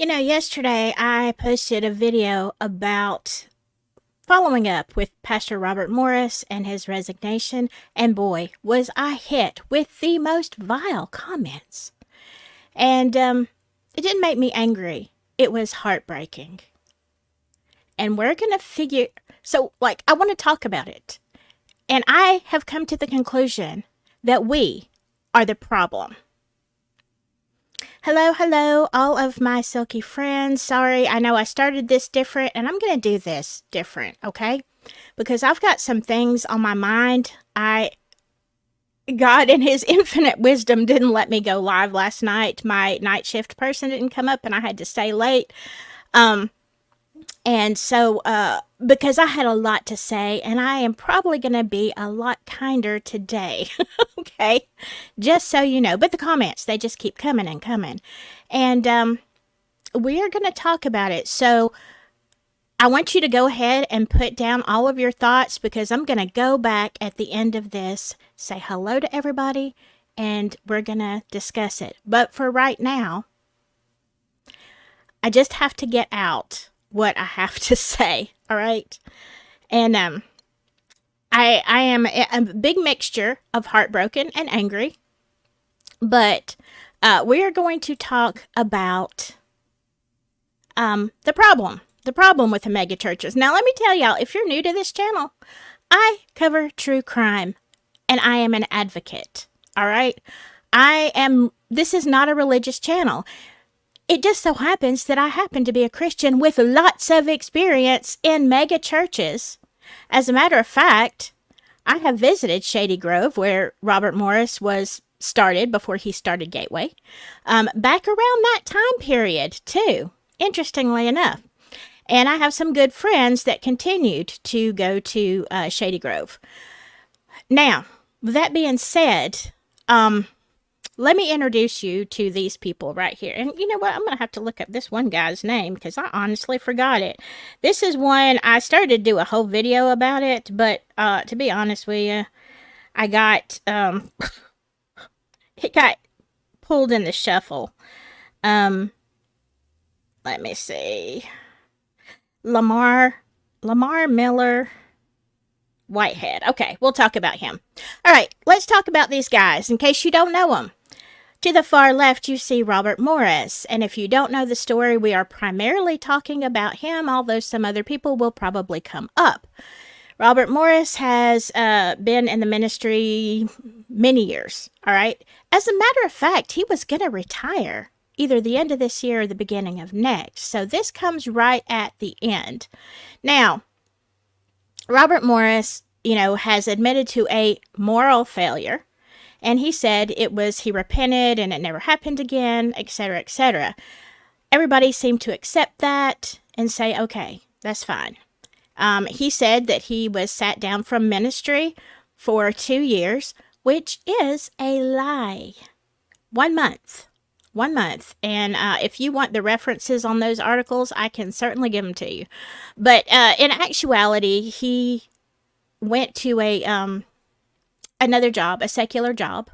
Yesterday I posted a video about following up with Pastor Robert Morris and his resignation, and boy, was I hit with the most vile comments. And it didn't make me angry, it was heartbreaking. And we're going to I want to talk about it. And I have come to the conclusion that we are the problem. Hello, all of my silky friends. Sorry, I know I started this different, and I'm going to do this different, okay? Because I've got some things on my mind. God, in His infinite wisdom, didn't let me go live last night. My night shift person didn't come up, and I had to stay late. And so, because I had a lot to say, and I am probably going to be a lot kinder today, okay? Just so you know. But the comments, they just keep coming and coming. And we are going to talk about it. So I want you to go ahead and put down all of your thoughts, because I'm going to go back at the end of this, say hello to everybody, and we're going to discuss it. But for right now, I just have to get out what I have to say, all right? And I am a big mixture of heartbroken and angry, but we are going to talk about the problem with the mega churches. Now, let me tell y'all, if you're new to this channel, I cover true crime, and I am an advocate, all right? This is not a religious channel. It just so happens that I happen to be a Christian with lots of experience in mega churches. As a matter of fact, I have visited Shady Grove, where Robert Morris was started before he started Gateway, back around that time period, too, interestingly enough. And I have some good friends that continued to go to Shady Grove. Now, with that being said, let me introduce you to these people right here. And you know what? I'm going to have to look up this one guy's name, because I honestly forgot it. This is one I started to do a whole video about it, but to be honest with you, I got it got pulled in the shuffle. Let me see. Lamar Miller Whitehead. Okay, we'll talk about him. All right, let's talk about these guys in case you don't know them. To the far left, you see Robert Morris, and if you don't know the story, we are primarily talking about him, although some other people will probably come up. Robert Morris has been in the ministry many years, all right? As a matter of fact, he was going to retire either the end of this year or the beginning of next, so this comes right at the end. Now, Robert Morris, has admitted to a moral failure. And he said he repented and it never happened again, etc., etc. Everybody seemed to accept that and say, okay, that's fine. He said that he was sat down from ministry for 2 years, which is a lie. 1 month. 1 month. And if you want the references on those articles, I can certainly give them to you. But in actuality, he went to another job, a secular job,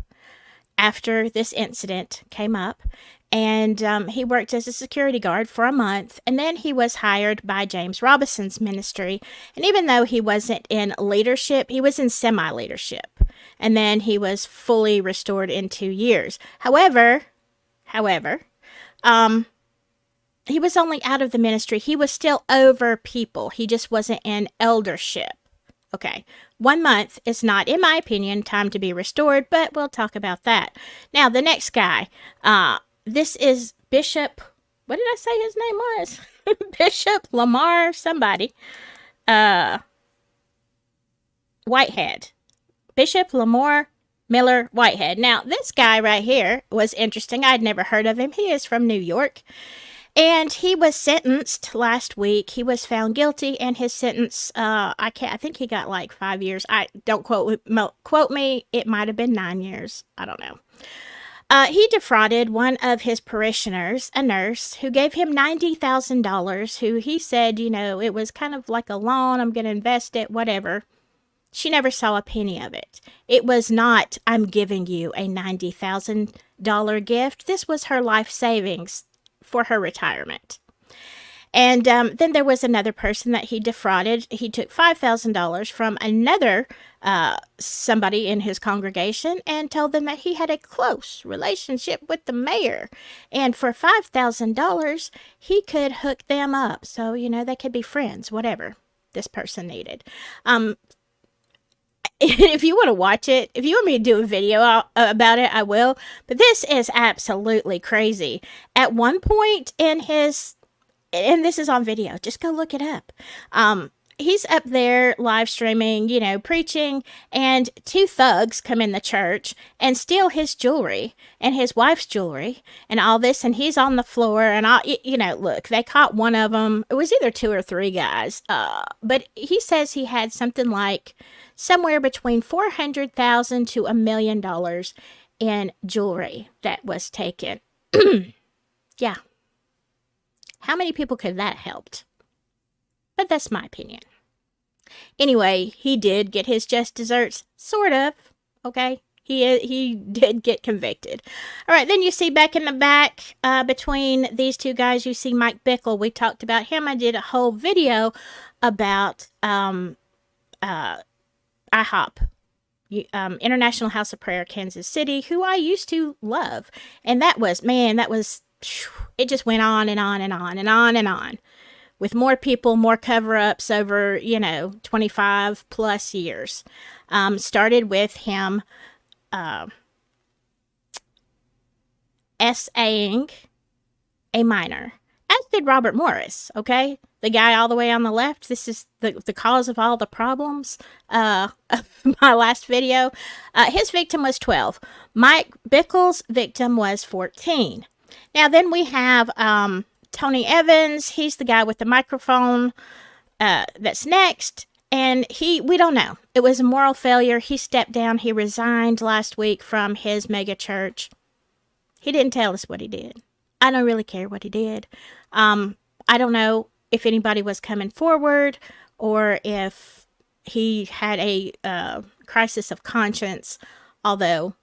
after this incident came up, and he worked as a security guard for a month, and then he was hired by James Robinson's ministry, and even though he wasn't in leadership, he was in semi-leadership, and then he was fully restored in 2 years. However, he was only out of the ministry. He was still over people. He just wasn't in eldership. Okay, 1 month is not, in my opinion, time to be restored, but we'll talk about that. Now, the next guy, this is Bishop, what did I say his name was? Bishop Lamar somebody, Whitehead. Bishop Lamar Miller Whitehead. Now, this guy right here was interesting. I'd never heard of him. He is from New York. And he was sentenced last week. He was found guilty, and his sentence, I think he got like 5 years. Don't quote me. It might have been 9 years. I don't know. He defrauded one of his parishioners, a nurse, who gave him $90,000, who he said, it was kind of like a loan. I'm going to invest it, whatever. She never saw a penny of it. It was not, I'm giving you a $90,000 gift. This was her life savings for her retirement. And then there was another person that he defrauded. He took $5,000 from another somebody in his congregation and told them that he had a close relationship with the mayor. And for $5,000, he could hook them up. So, they could be friends, whatever this person needed. If you want to watch it, if you want me to do a video about it, I will. But this is absolutely crazy. At one point in his, and this is on video, just go look it up. He's up there live streaming, preaching, and two thugs come in the church and steal his jewelry and his wife's jewelry and all this, and he's on the floor, and look, they caught one of them. It was either 2 or 3 guys, but he says he had something like somewhere between $400,000 to $1 million in jewelry that was taken. Yeah. How many people could that helped? But that's my opinion. Anyway, he did get his just desserts, sort of. Okay, he did get convicted. All right, then you see back in the back between these two guys, you see Mike Bickle. We talked about him. I did a whole video about IHOP, International House of Prayer, Kansas City, who I used to love. And that was, it just went on and on and on and on and on. With more people, more cover-ups over, 25 plus years. Started with him S.A.ing a minor, as did Robert Morris, okay? The guy all the way on the left. This is the cause of all the problems of my last video. His victim was 12. Mike Bickle's victim was 14. Now, then we have Tony Evans. He's the guy with the microphone that's next. And we don't know. It was a moral failure. He stepped down. He resigned last week from his megachurch. He didn't tell us what he did. I don't really care what he did. I don't know if anybody was coming forward or if he had a crisis of conscience, although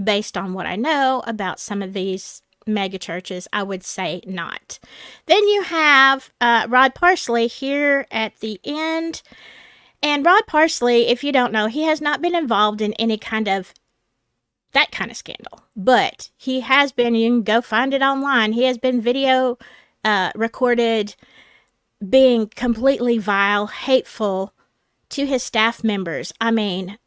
based on what I know about some of these mega churches, I would say not. Then you have Rod Parsley here at the end. And Rod Parsley, if you don't know, he has not been involved in any kind of that kind of scandal. But he has been, you can go find it online, he has been video recorded being completely vile, hateful to his staff members. I mean,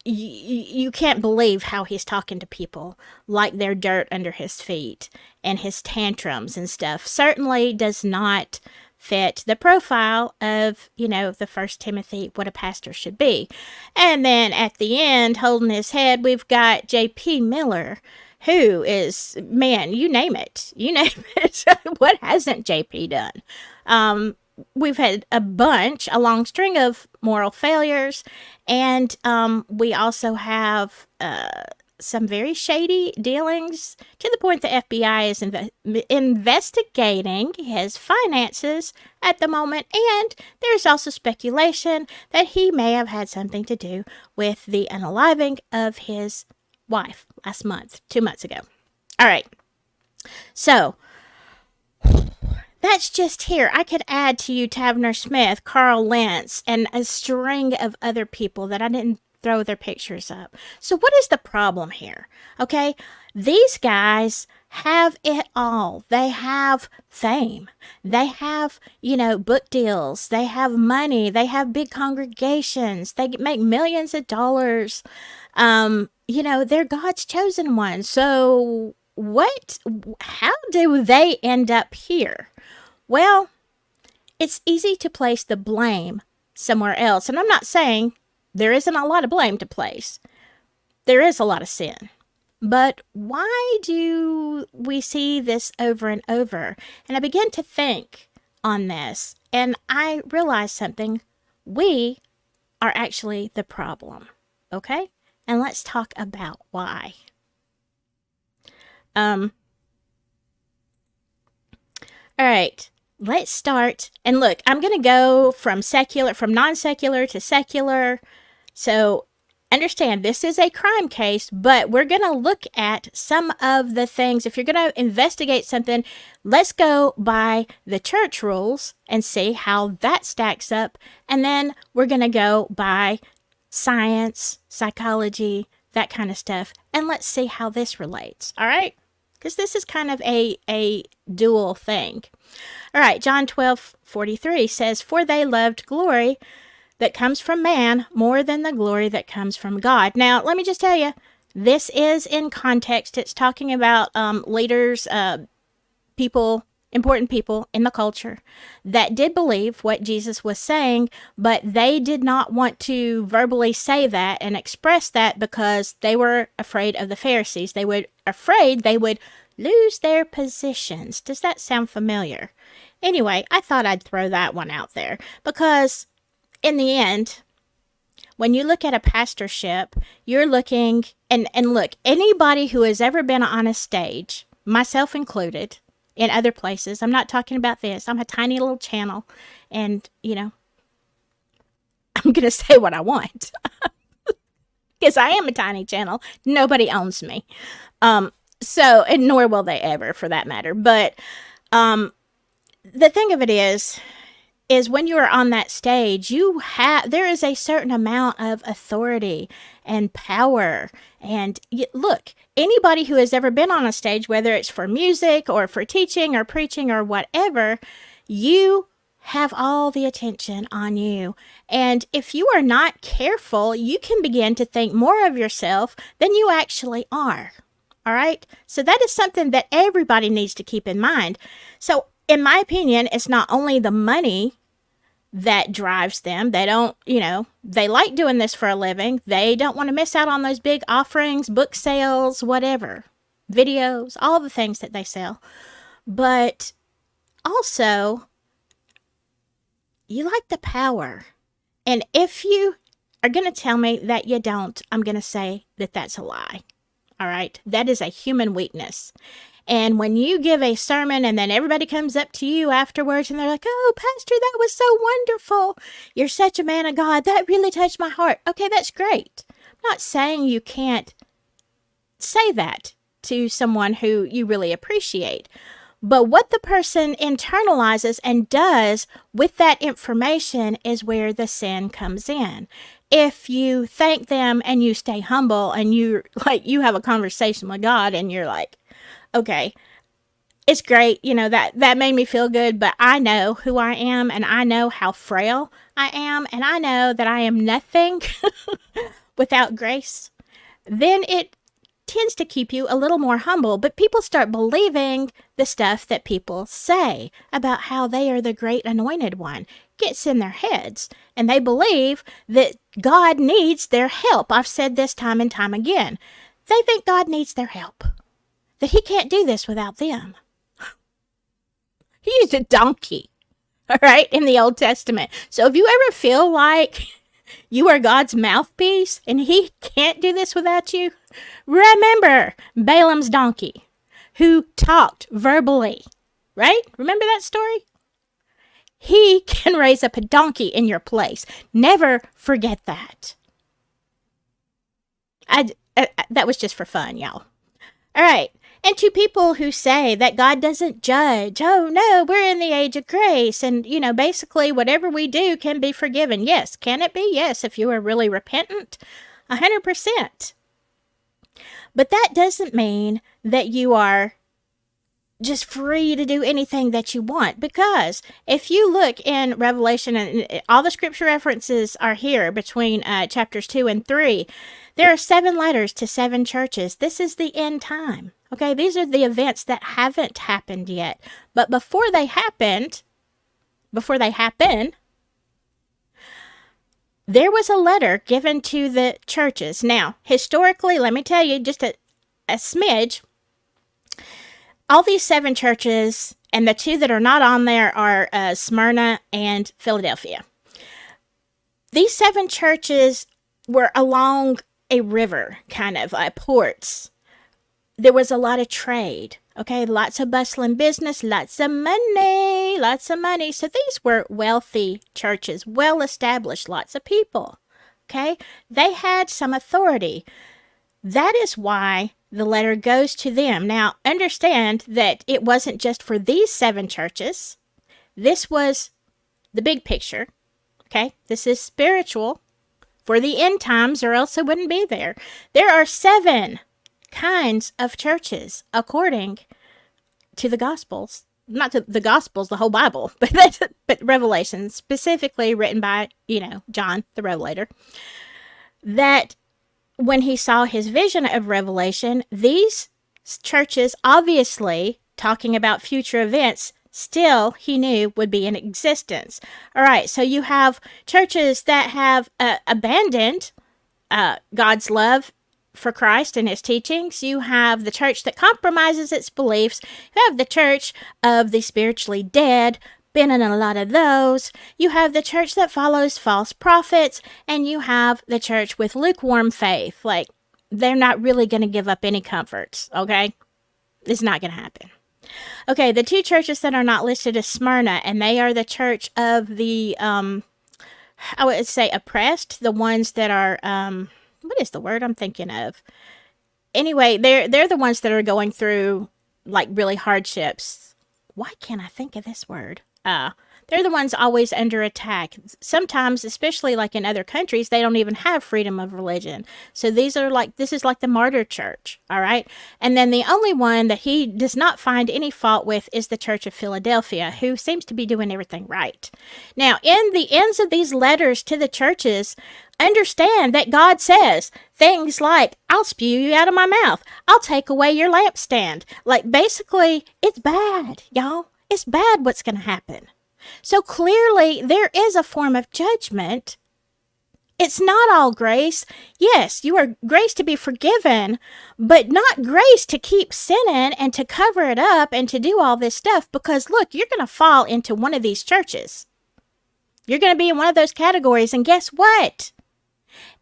you can't believe how he's talking to people like they're dirt under his feet, and his tantrums and stuff certainly does not fit the profile of, the First Timothy, what a pastor should be. And then at the end, holding his head, we've got J.P. Miller, who is, man, you name it. What hasn't J.P. done? We've had a long string of moral failures, and we also have some very shady dealings to the point the FBI is investigating his finances at the moment, and there's also speculation that he may have had something to do with the unaliving of his wife last month, 2 months ago. All right, so that's just here. I could add to you Taverner Smith, Carl Lentz, and a string of other people that I didn't throw their pictures up. So what is the problem here? Okay, these guys have it all. They have fame. They have, book deals. They have money. They have big congregations. They make millions of dollars. They're God's chosen ones. So how do they end up here? Well, it's easy to place the blame somewhere else. And I'm not saying there isn't a lot of blame to place. There is a lot of sin. But why do we see this over and over? And I began to think on this, and I realized something. We are actually the problem. Okay? And let's talk about why. All right. Let's start. And look, I'm going to go from non-secular to secular. So understand this is a crime case, but we're going to look at some of the things. If you're going to investigate something, let's go by the church rules and see how that stacks up. And then we're going to go by science, psychology, that kind of stuff. And let's see how this relates. All right? Because this is kind of a dual thing. All right, John 12:43 says, "For they loved glory that comes from man more than the glory that comes from God." Now, let me just tell you, this is in context. It's talking about leaders, people, important people in the culture that did believe what Jesus was saying, but they did not want to verbally say that and express that because they were afraid of the Pharisees. They were afraid they would lose their positions. Does that sound familiar? Anyway, I thought I'd throw that one out there because in the end, when you look at a pastorship, you're looking, and look, anybody who has ever been on a stage, myself included, in other places, I'm not talking about this, I'm a tiny little channel, and, I'm going to say what I want, because I am a tiny channel, nobody owns me, and nor will they ever, for that matter, but, the thing of it is when you are on that stage, there is a certain amount of authority and power. And look, anybody who has ever been on a stage, whether it's for music or for teaching or preaching or whatever, you have all the attention on you. And if you are not careful, you can begin to think more of yourself than you actually are. All right? So that is something that everybody needs to keep in mind. So in my opinion, it's not only the money that drives them. They don't, they like doing this for a living. They don't want to miss out on those big offerings, book sales, whatever, videos, all the things that they sell. But also, you like the power. And if you are going to tell me that you don't, I'm going to say that that's a lie. All right? That is a human weakness. And when you give a sermon and then everybody comes up to you afterwards and they're like, "Oh, Pastor, that was so wonderful. You're such a man of God. That really touched my heart." Okay, that's great. I'm not saying you can't say that to someone who you really appreciate. But what the person internalizes and does with that information is where the sin comes in. If you thank them and you stay humble and you have a conversation with God and you're like, "Okay, it's great, that made me feel good, but I know who I am and I know how frail I am and I know that I am nothing without grace," then it tends to keep you a little more humble. But people start believing the stuff that people say about how they are the great anointed one. It gets in their heads and they believe that God needs their help. I've said this time and time again. They think God needs their help. That he can't do this without them. He used a donkey, all right, in the Old Testament. So if you ever feel like you are God's mouthpiece and he can't do this without you, remember Balaam's donkey who talked verbally, right? Remember that story? He can raise up a donkey in your place. Never forget that. That was just for fun, y'all. All right. And to people who say that God doesn't judge, "Oh no, we're in the age of grace, and basically whatever we do can be forgiven." Yes, can it be? Yes, if you are really repentant, 100%. But that doesn't mean that you are just free to do anything that you want, because if you look in Revelation, and all the scripture references are here between chapters 2 and 3, there are 7 letters to 7 churches. This is the end time. Okay, these are the events that haven't happened yet. But before they happen, there was a letter given to the churches. Now, historically, let me tell you just a smidge. All these 7 churches, and the 2 that are not on there are Smyrna and Philadelphia. These 7 churches were along a river, kind of ports. There was a lot of trade, okay? Lots of bustling business, lots of money. So these were wealthy churches, well-established, lots of people, okay? They had some authority. That is why the letter goes to them. Now, understand that it wasn't just for these 7 churches. This was the big picture, okay? This is spiritual for the end times, or else it wouldn't be there. There are 7 kinds of churches according to the Gospels. Not to the Gospels, the whole Bible, but Revelation, specifically written by, John, the Revelator, that when he saw his vision of Revelation, these churches, obviously talking about future events, still he knew would be in existence. All right, so you have churches that have abandoned God's love for Christ and his teachings. You have the church that compromises its beliefs. You have the church of the spiritually dead, been in a lot of those. You have the church that follows false prophets, and you have the church with lukewarm faith. Like, they're not really going to give up any comforts, okay? It's not going to happen. Okay, the 2 churches that are not listed is Smyrna, and they are the church of the, I would say oppressed, the ones that are, what is the word I'm thinking of? Anyway, they're the ones that are going through, like, really hardships. Why can't I think of this word? They're the ones always under attack. Sometimes, especially like in other countries, they don't even have freedom of religion. So this is like the martyr church, all right? And then the only one that he does not find any fault with is the Church of Philadelphia, who seems to be doing everything right. Now, in the ends of these letters to the churches, understand that God says things like, I'll spew you out of my mouth. I'll take away your lampstand. Like, basically, it's bad, y'all. It's bad what's going to happen. So clearly, there is a form of judgment. It's not all grace. Yes, you are grace to be forgiven, but not grace to keep sinning and to cover it up and to do all this stuff, because look, you're going to fall into one of these churches. You're going to be in one of those categories, and guess what?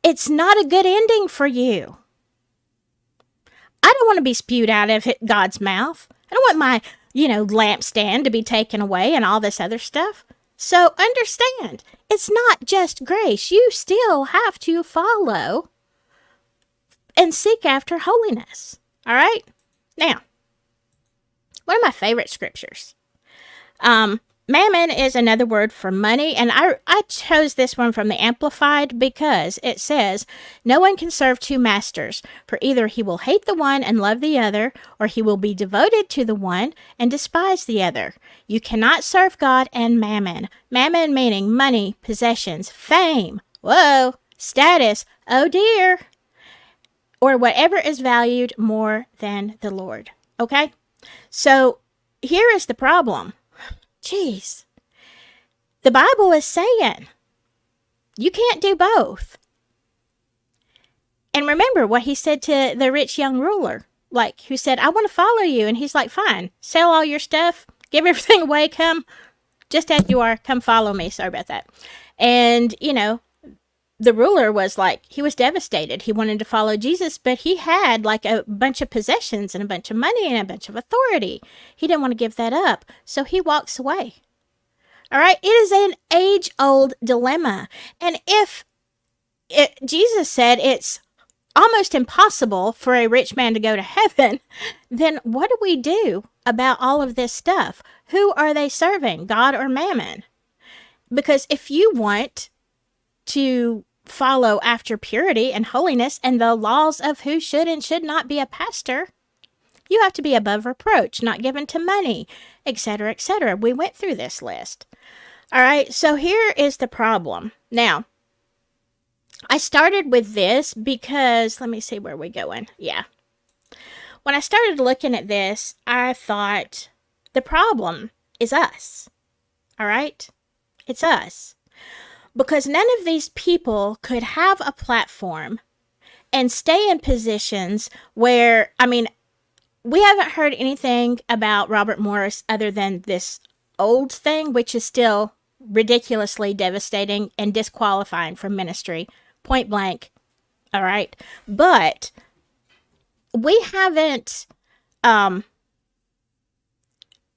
It's not a good ending for you. I don't want to be spewed out of God's mouth. I don't want my lampstand to be taken away and all this other stuff. So understand, it's not just grace. You still have to follow and seek after holiness. All right? Now, one of my favorite scriptures. Mammon is another word for money, and I chose this one from the Amplified because it says, no one can serve 2 masters, for either he will hate the one and love the other, or he will be devoted to the one and despise the other. You cannot serve God and mammon. Mammon meaning money, possessions, fame, whoa, status, oh dear, or whatever is valued more than the Lord. Okay? So here is the problem. Jeez. The Bible is saying you can't do both. And remember what he said to the rich young ruler, like, who said, I want to follow you. And he's like, fine, sell all your stuff, give everything away, come just as you are, come follow me. Sorry about that. And, the ruler was like, he was devastated. He wanted to follow Jesus, but he had like a bunch of possessions and a bunch of money and a bunch of authority. He didn't want to give that up, so he walks away. All right, it is an age-old dilemma. And Jesus said it's almost impossible for a rich man to go to heaven, then what do we do about all of this stuff? Who are they serving, God or Mammon? Because if you want to follow after purity and holiness and the laws of who should and should not be a pastor, you have to be above reproach, not given to money, etc., etc. We went through this list. All right, so here is the problem. Now, I started with this because, let me see where we're going. Yeah. When I started looking at this, I thought the problem is us. All right? It's us. Because none of these people could have a platform and stay in positions where, we haven't heard anything about Robert Morris other than this old thing, which is still ridiculously devastating and disqualifying from ministry, point blank. All right. But we haven't, when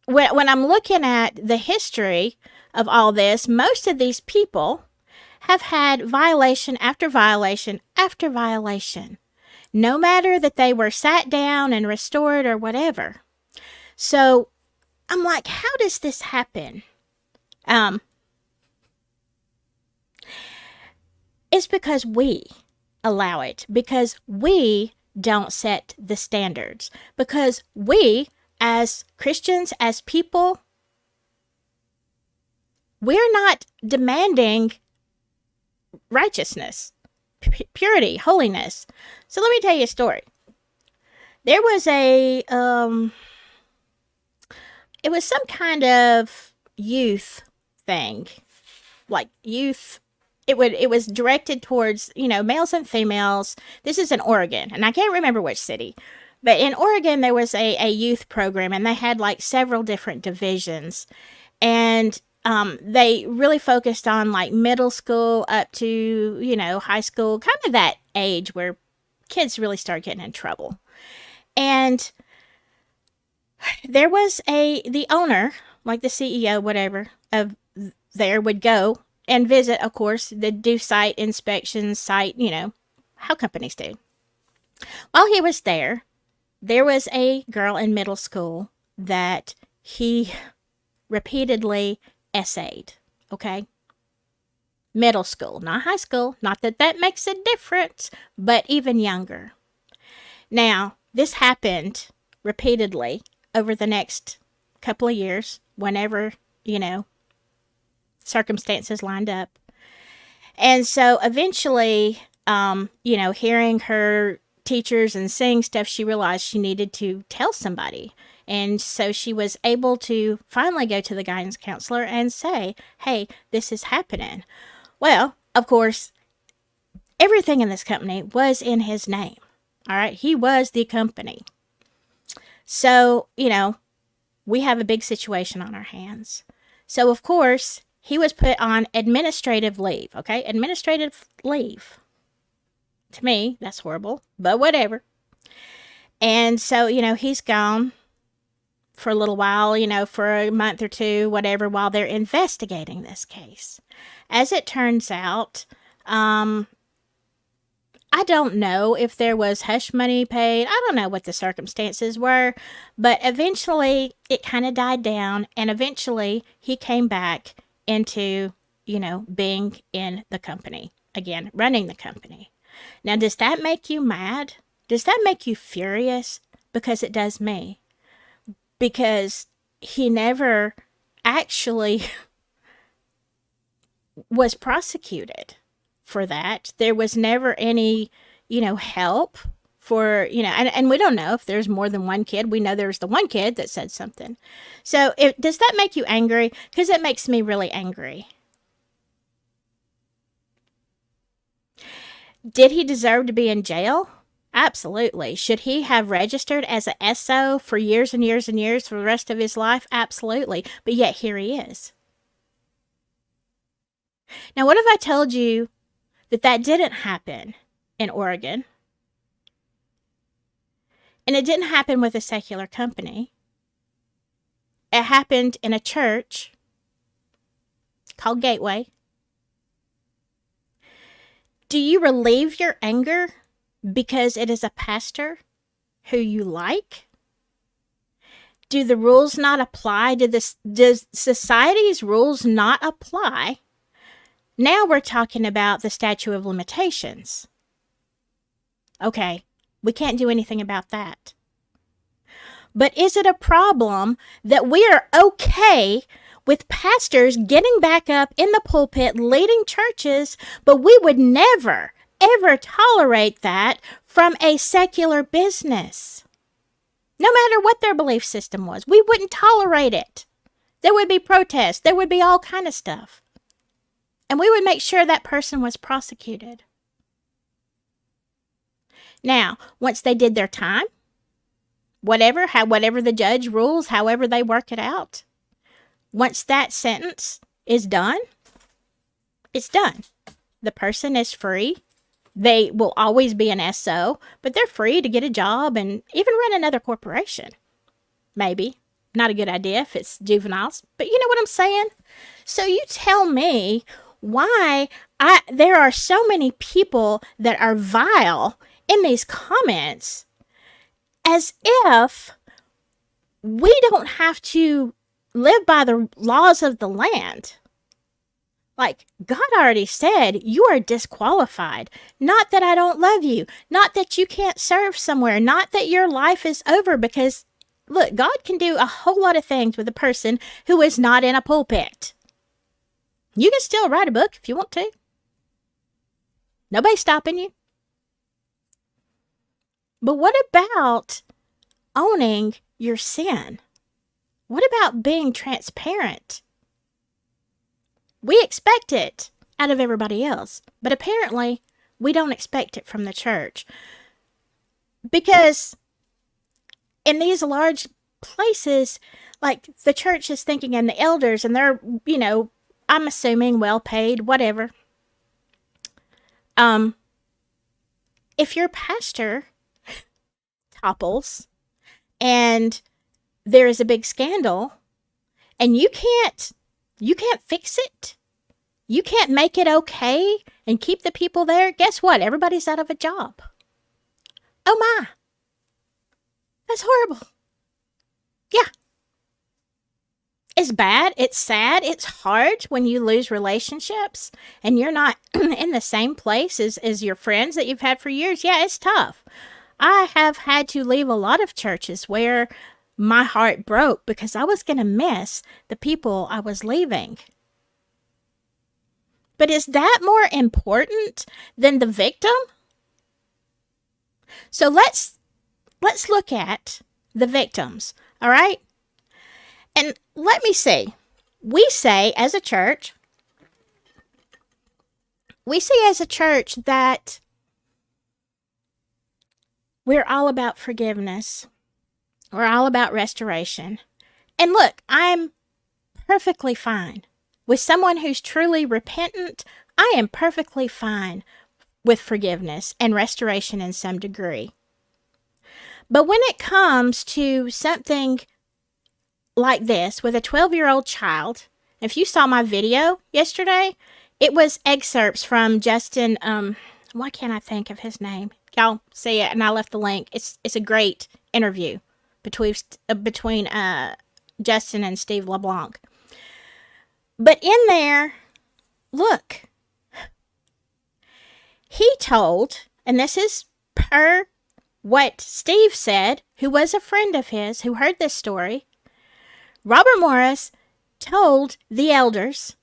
I'm looking at the history of all this, most of these people have had violation after violation after violation, no matter that they were sat down and restored or whatever. So I'm like, how does this happen? It's because we allow it, because we don't set the standards, because we, as Christians, as people, we're not demanding righteousness, purity, holiness. So let me tell you a story. There was it was some kind of youth thing, like youth. It was directed towards, males and females. This is in Oregon, and I can't remember which city. But in Oregon, there was a youth program, and they had like several different divisions. And they really focused on like middle school up to, high school, kind of that age where kids really start getting in trouble. And there was the owner, like the CEO, whatever, of there would go and visit, of course, do site inspections, how companies do. While he was there was a girl in middle school that he repeatedly essayed, okay? Middle school, not high school. Not that that makes a difference, but even younger. Now, this happened repeatedly over the next couple of years, whenever, circumstances lined up. And so eventually, hearing her teachers and seeing stuff, she realized she needed to tell somebody. And so she was able to finally go to the guidance counselor and say, hey, this is happening. Well, of course, everything in this company was in his name. All right. He was the company. So, we have a big situation on our hands. So, of course, he was put on administrative leave. Okay. Administrative leave. To me, that's horrible, but whatever. And so, he's gone for a little while, for a month or two, whatever, while they're investigating this case. As it turns out, I don't know if there was hush money paid. I don't know what the circumstances were, but eventually it kind of died down, and eventually he came back into, being in the company again, running the company. Now, does that make you mad? Does that make you furious? Because it does me. Because he never actually was prosecuted for that. There was never any, help for, and we don't know if there's more than one kid. We know there's the one kid that said something. So does that make you angry? Because it makes me really angry. Did he deserve to be in jail? Absolutely. Should he have registered as a SO for years and years and years for the rest of his life? Absolutely. But yet here he is. Now, what if I told you that didn't happen in Oregon? And it didn't happen with a secular company. It happened in a church called Gateway. Do you relieve your anger because it is a pastor who you like? Do the rules not apply? Does society's rules not apply? Now we're talking about the statute of limitations. Okay, we can't do anything about that. But is it a problem that we are okay with pastors getting back up in the pulpit, leading churches, but we would never, ever tolerate that from a secular business? No matter what their belief system was, we wouldn't tolerate it. There would be protests. There would be all kind of stuff. And we would make sure that person was prosecuted. Now, once they did their time, whatever the judge rules, however they work it out, once that sentence is done, it's done. The person is free. They will always be an SO, but they're free to get a job and even run another corporation. Maybe. Not a good idea if it's juveniles, but you know what I'm saying? So you tell me why There are so many people that are vile in these comments, as if we don't have to live by the laws of the land. Like, God already said, you are disqualified. Not that I don't love you. Not that you can't serve somewhere. Not that your life is over, because, look, God can do a whole lot of things with a person who is not in a pulpit. You can still write a book if you want to. Nobody's stopping you. But what about owning your sin? What about being transparent? We expect it out of everybody else, but apparently we don't expect it from the church. Because in these large places, like the church is thinking, and the elders, and they're, I'm assuming well paid, whatever. If your pastor topples and there is a big scandal and you can't fix it, you can't make it okay and keep the people there, guess what? Everybody's out of a job. Oh my. That's horrible. Yeah. It's bad. It's sad. It's hard when you lose relationships and you're not in the same place as your friends that you've had for years. Yeah, it's tough. I have had to leave a lot of churches where my heart broke because I was going to miss the people I was leaving. But is that more important than the victim? So let's look at the victims, all right? And let me see. We say as a church that we're all about forgiveness. We're all about restoration. And look, I'm perfectly fine with someone who's truly repentant. I am perfectly fine with forgiveness and restoration in some degree. But when it comes to something like this with a 12-year-old child, if you saw my video yesterday, it was excerpts from Justin, why can't I think of his name? Y'all see it, and I left the link. It's a great interview between Justin and Steve LeBlanc. But in there, look, he told, and this is per what Steve said, who was a friend of his, who heard this story, Robert Morris told the elders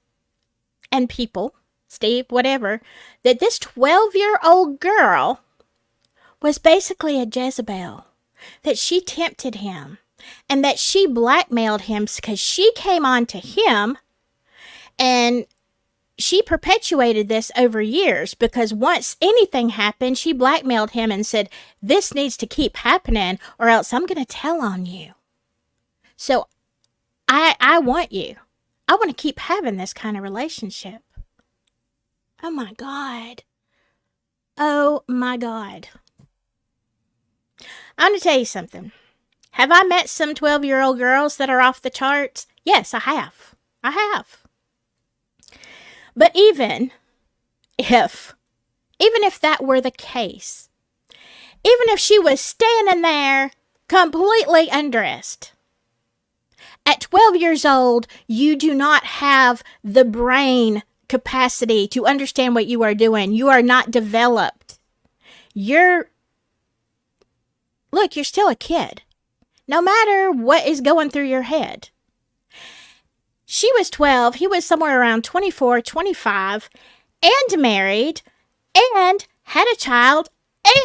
and people, Steve, whatever, that this 12-year-old girl was basically a Jezebel, that she tempted him, and that she blackmailed him because she came on to him, and she perpetuated this over years because once anything happened, she blackmailed him and said, this needs to keep happening or else I'm going to tell on you. So I want you. I want to keep having this kind of relationship. Oh my God. Oh my God. I'm going to tell you something. Have I met some 12-year-old girls that are off the charts? Yes, I have. I have. But even if that were the case, even if she was standing there completely undressed, at 12 years old, you do not have the brain capacity to understand what you are doing. You are not developed. You're still a kid, no matter what is going through your head. She was 12. He was somewhere around 24, 25, and married, and had a child,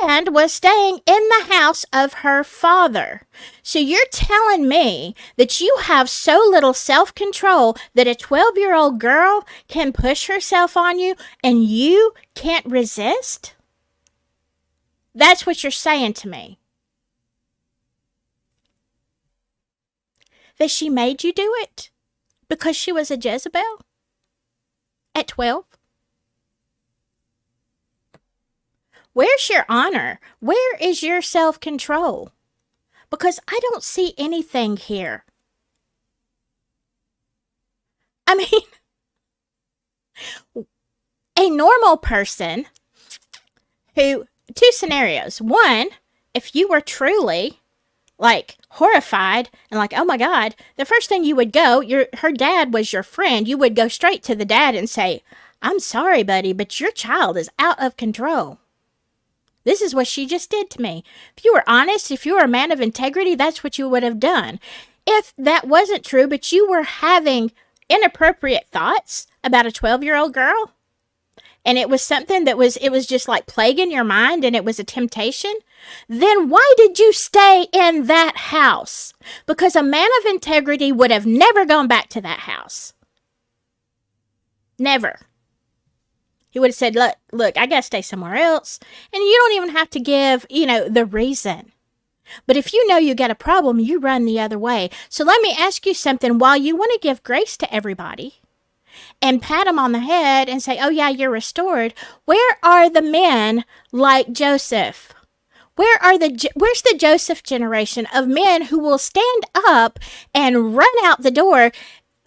and was staying in the house of her father. So you're telling me that you have so little self-control that a 12-year-old girl can push herself on you and you can't resist? That's what you're saying to me. That she made you do it because she was a Jezebel at 12? Where's your honor? Where is your self-control? Because I don't see anything here. I mean, A normal person who, two scenarios. One, if you were truly like horrified and like, oh my God, the first thing you would go, her dad was your friend, you would go straight to the dad and say, I'm sorry, buddy, but your child is out of control. This is what she just did to me. If you were honest, if you were a man of integrity, that's what you would have done. If that wasn't true, but you were having inappropriate thoughts about a 12-year-old girl, and it was something that it was just like plaguing your mind, and it was a temptation, then why did you stay in that house? Because a man of integrity would have never gone back to that house. Never. He would have said, look, I got to stay somewhere else. And you don't even have to give, the reason. But if you know you got a problem, you run the other way. So let me ask you something. While you want to give grace to everybody and pat them on the head and say, oh yeah, you're restored, where are the men like Joseph? Where's the Joseph generation of men who will stand up and run out the door?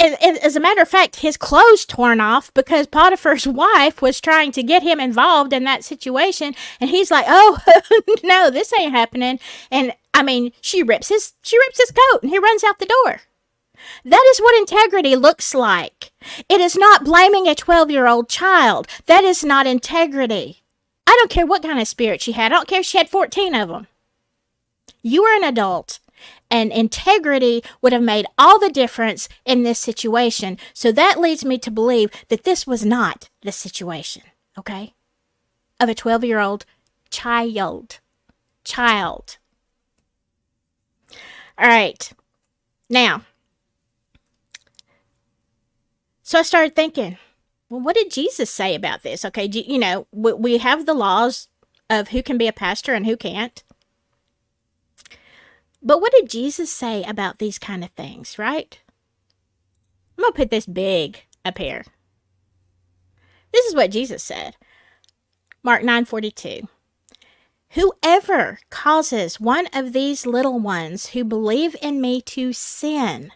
As a matter of fact, his clothes torn off because Potiphar's wife was trying to get him involved in that situation. And he's like, oh, no, this ain't happening. And I mean, she rips his coat and he runs out the door. That is what integrity looks like. It is not blaming a 12-year-old child. That is not integrity. I don't care what kind of spirit she had. I don't care if she had 14 of them. You are an adult. And integrity would have made all the difference in this situation. So that leads me to believe that this was not the situation, okay, of a 12-year-old child. All right. Now, so I started thinking, well, what did Jesus say about this? Okay, we have the laws of who can be a pastor and who can't. But what did Jesus say about these kind of things, right? I'm going to put this big up here. This is what Jesus said. Mark 9:42. Whoever causes one of these little ones who believe in me to sin,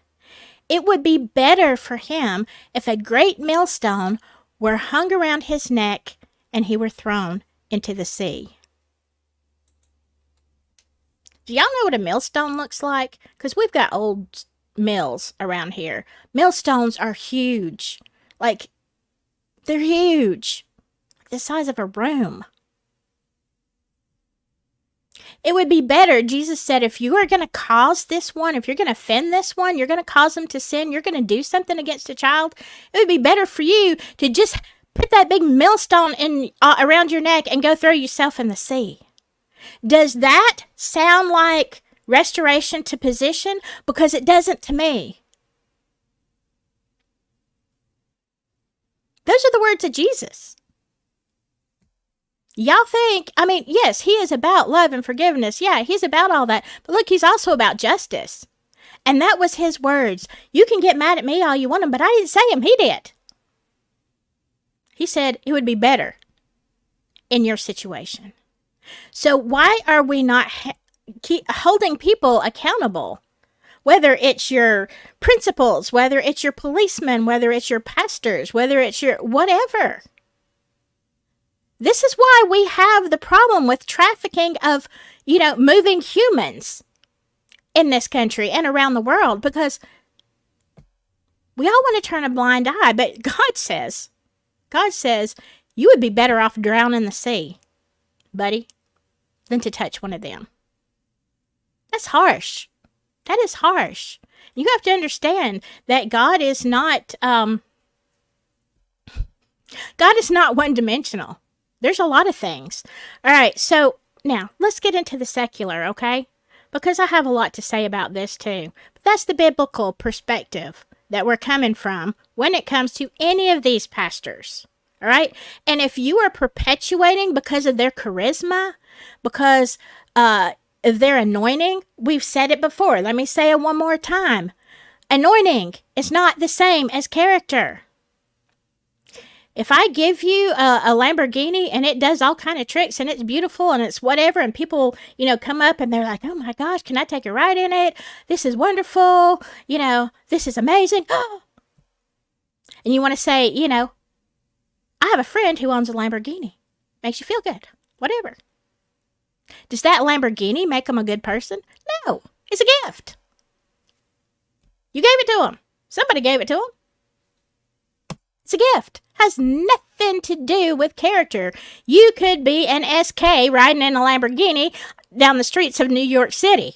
it would be better for him if a great millstone were hung around his neck and he were thrown into the sea. Do y'all know what a millstone looks like? Because we've got old mills around here. Millstones are huge. Like, they're huge. The size of a room. It would be better, Jesus said, if you are going to cause this one, if you're going to offend this one, you're going to cause them to sin, you're going to do something against a child, it would be better for you to just put that big millstone around your neck and go throw yourself in the sea. Does that sound like restoration to position? Because it doesn't to me. Those are the words of Jesus. Y'all think, yes, he is about love and forgiveness. Yeah, he's about all that. But look, he's also about justice. And that was his words. You can get mad at me all you want, but I didn't say him. He did. He said it would be better in your situation. So why are we not keep holding people accountable? Whether it's your principals, whether it's your policemen, whether it's your pastors, whether it's your whatever. This is why we have the problem with trafficking of, moving humans in this country and around the world, because we all want to turn a blind eye, but God says, you would be better off drowning in the sea, buddy, than to touch one of them. That's harsh. That is harsh. You have to understand that God is not one-dimensional. There's a lot of things. All right, so now let's get into the secular, okay? Because I have a lot to say about this too. But that's the biblical perspective that we're coming from when it comes to any of these pastors. All right? And if you are perpetuating because of their charisma, because of their anointing, we've said it before. Let me say it one more time. Anointing is not the same as character. If I give you a Lamborghini and it does all kind of tricks and it's beautiful and it's whatever, and people, come up and they're like, oh my gosh, can I take a ride in it? This is wonderful. This is amazing. And you want to say, I have a friend who owns a Lamborghini. Makes you feel good. Whatever. Does that Lamborghini make him a good person? No. It's a gift. You gave it to him. Somebody gave it to him. It's a gift. Has nothing to do with character. You could be an SK riding in a Lamborghini down the streets of New York City.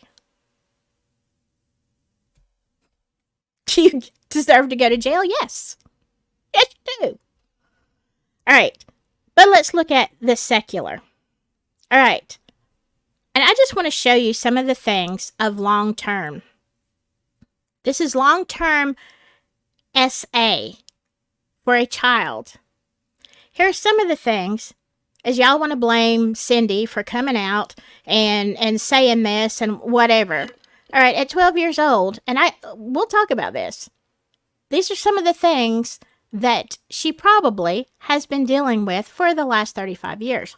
Do you deserve to go to jail? Yes. Yes, you do. All right. But let's look at the secular. All right. And I just want to show you some of the things of long term. This is long term SA for a child. Here are some of the things, as y'all want to blame Cindy for coming out and saying this and whatever. All right, at 12 years old, and we'll talk about this. These are some of the things that she probably has been dealing with for the last 35 years.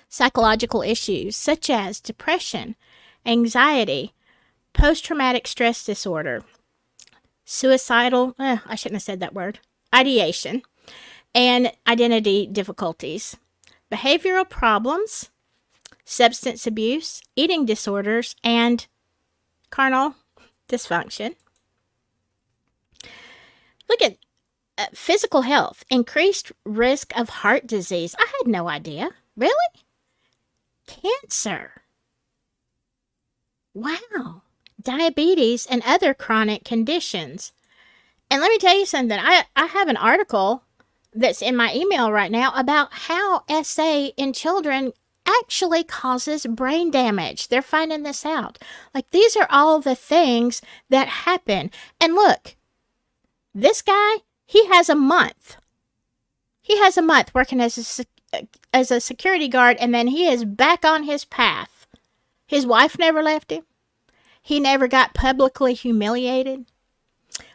Psychological issues such as depression, anxiety, post-traumatic stress disorder, suicidal, I shouldn't have said that word, ideation, and identity difficulties, behavioral problems, substance abuse, eating disorders, and carnal dysfunction. Look at physical health, increased risk of heart disease. I had no idea. Really? Cancer. Wow. Diabetes and other chronic conditions. And let me tell you something. I have an article that's in my email right now about how SA in children actually causes brain damage. They're finding this out. Like, these are all the things that happen. And look, this guy, he has a month. He has a month working as a security guard, and then he is back on his path. His wife never left him. He never got publicly humiliated.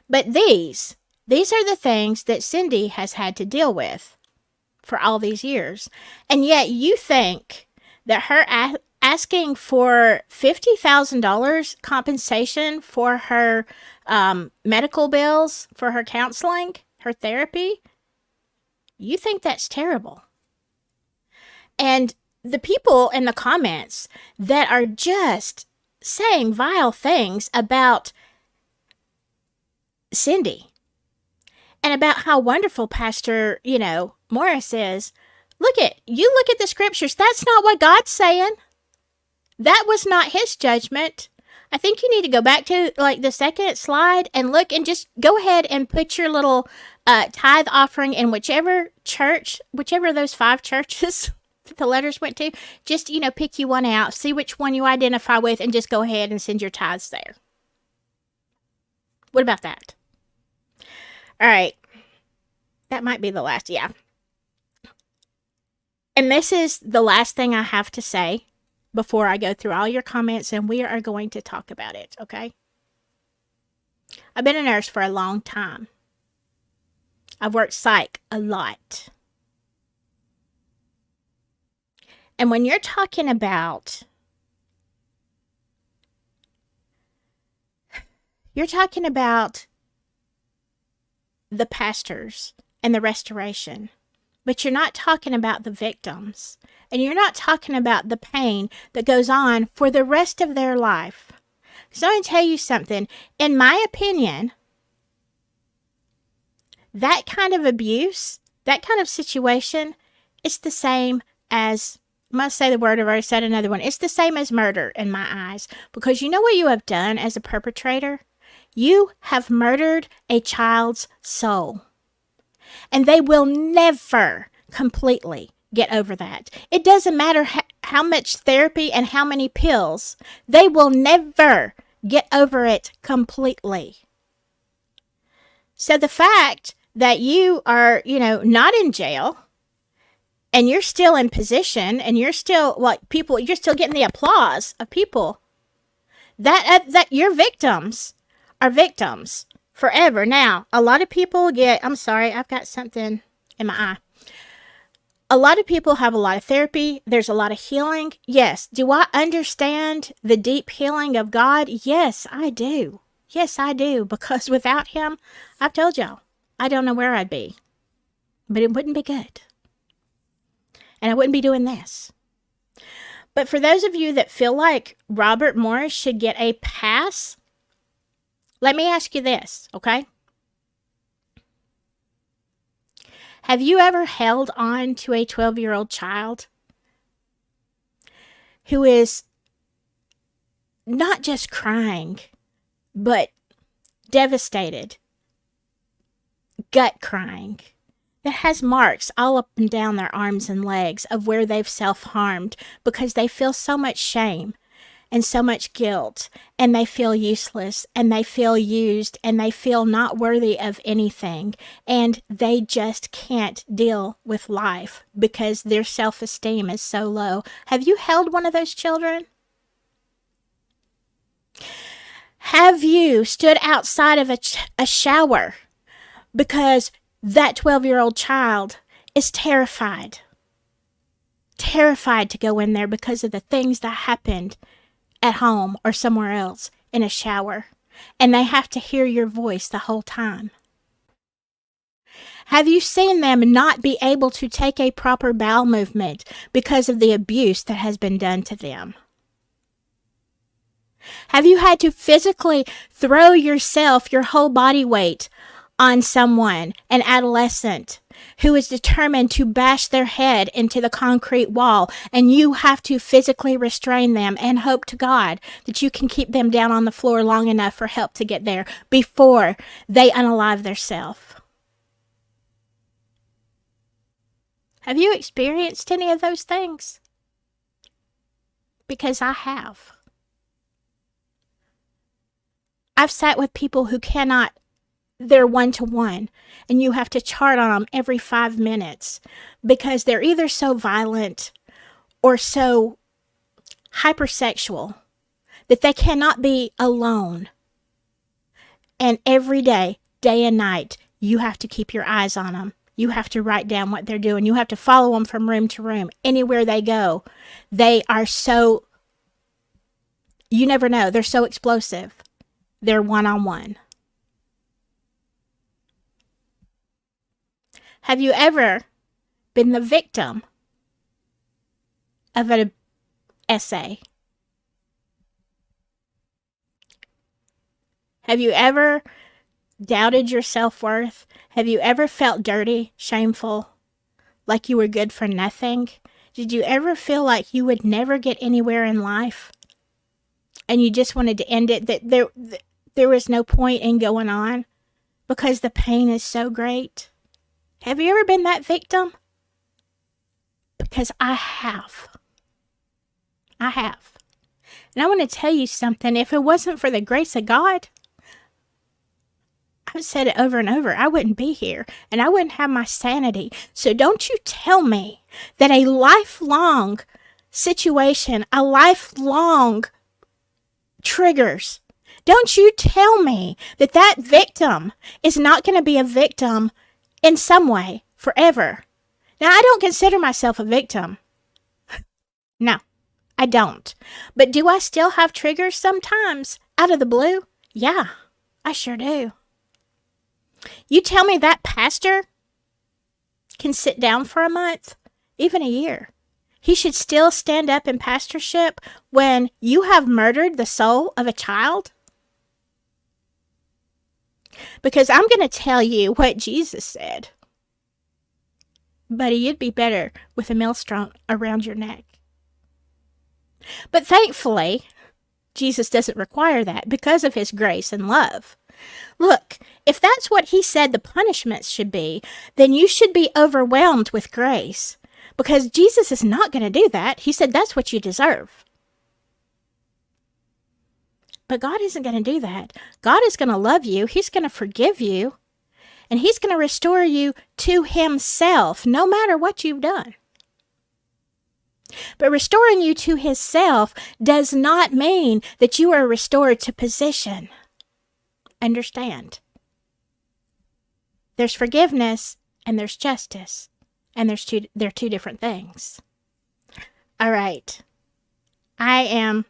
But these are the things that Cindy has had to deal with for all these years. And yet you think that her asking for $50,000 compensation for her medical bills, for her counseling, her therapy, you think that's terrible. And the people in the comments that are just saying vile things about Cindy and about how wonderful Pastor, Morris is. Look at the scriptures. That's not what God's saying. That was not his judgment. I think you need to go back to the second slide and look and just go ahead and put your little tithe offering in whichever church, whichever of those 5 churches the letters went to, just, pick you one out, see which one you identify with, and just go ahead and send your tithes there. What about that? All right. That might be the last, yeah. And this is the last thing I have to say before I go through all your comments, and we are going to talk about it, okay? I've been a nurse for a long time. I've worked psych a lot. And when you're talking about the pastors and the restoration, but you're not talking about the victims, and you're not talking about the pain that goes on for the rest of their life. So I'm going to tell you something. In my opinion, that kind of abuse, that kind of situation, it's the same as, I must say the word, I've already said another one. It's the same as murder in my eyes. Because you know what you have done as a perpetrator? You have murdered a child's soul. And they will never completely get over that. It doesn't matter how much therapy and how many pills. They will never get over it completely. So the fact that you are, not in jail, and you're still in position, and you're still you're still getting the applause of people, that your victims are victims forever. Now, a lot of people I'm sorry, I've got something in my eye. A lot of people have a lot of therapy. There's a lot of healing. Yes. Do I understand the deep healing of God? Yes, I do. Yes, I do. Because without him, I've told y'all, I don't know where I'd be. But it wouldn't be good. And I wouldn't be doing this. But for those of you that feel like Robert Morris should get a pass, let me ask you this, okay? Have you ever held on to a 12-year-old child who is not just crying, but devastated, gut crying, that has marks all up and down their arms and legs of where they've self-harmed because they feel so much shame and so much guilt, and they feel useless, and they feel used, and they feel not worthy of anything, and they just can't deal with life because their self-esteem is so low? Have you held one of those children? Have you stood outside of a shower because that 12-year-old child is terrified to go in there because of the things that happened at home or somewhere else in a shower, and they have to hear your voice the whole time? Have you seen them not be able to take a proper bowel movement because of the abuse that has been done to them? Have you had to physically throw yourself, your whole body weight, on someone, an adolescent, who is determined to bash their head into the concrete wall, and you have to physically restrain them and hope to God that you can keep them down on the floor long enough for help to get there before they unalive themselves? Have you experienced any of those things? Because I have. I've sat with people who cannot, they're one-to-one, and you have to chart on them every 5 minutes because they're either so violent or so hypersexual that they cannot be alone. And every day, day and night, you have to keep your eyes on them. You have to write down what they're doing. You have to follow them from room to room. Anywhere they go, they are so, you never know, they're so explosive. They're one-on-one. Have you ever been the victim of an essay? Have you ever doubted your self-worth? Have you ever felt dirty, shameful, like you were good for nothing? Did you ever feel like you would never get anywhere in life and you just wanted to end it, that there was no point in going on because the pain is so great? Have you ever been that victim? Because I have. I have. And I want to tell you something. If it wasn't for the grace of God, I've said it over and over, I wouldn't be here and I wouldn't have my sanity. So don't you tell me that a lifelong situation, a lifelong triggers, don't you tell me that that victim is not going to be a victim in some way forever. Now, I don't consider myself a victim. No, I don't. But do I still have triggers sometimes out of the blue? Yeah, I sure do. You tell me that pastor can sit down for a month, even a year. He should still stand up in pastorship when you have murdered the soul of a child? Because I'm going to tell you what Jesus said. Buddy, you'd be better with a millstone around your neck. But thankfully, Jesus doesn't require that because of his grace and love. Look, if that's what he said the punishments should be, then you should be overwhelmed with grace. Because Jesus is not going to do that. He said that's what you deserve. But God isn't going to do that. God is going to love you. He's going to forgive you. And he's going to restore you to himself, no matter what you've done. But restoring you to himself does not mean that you are restored to position. Understand. There's forgiveness and there's justice. And they're two different things. All right. I am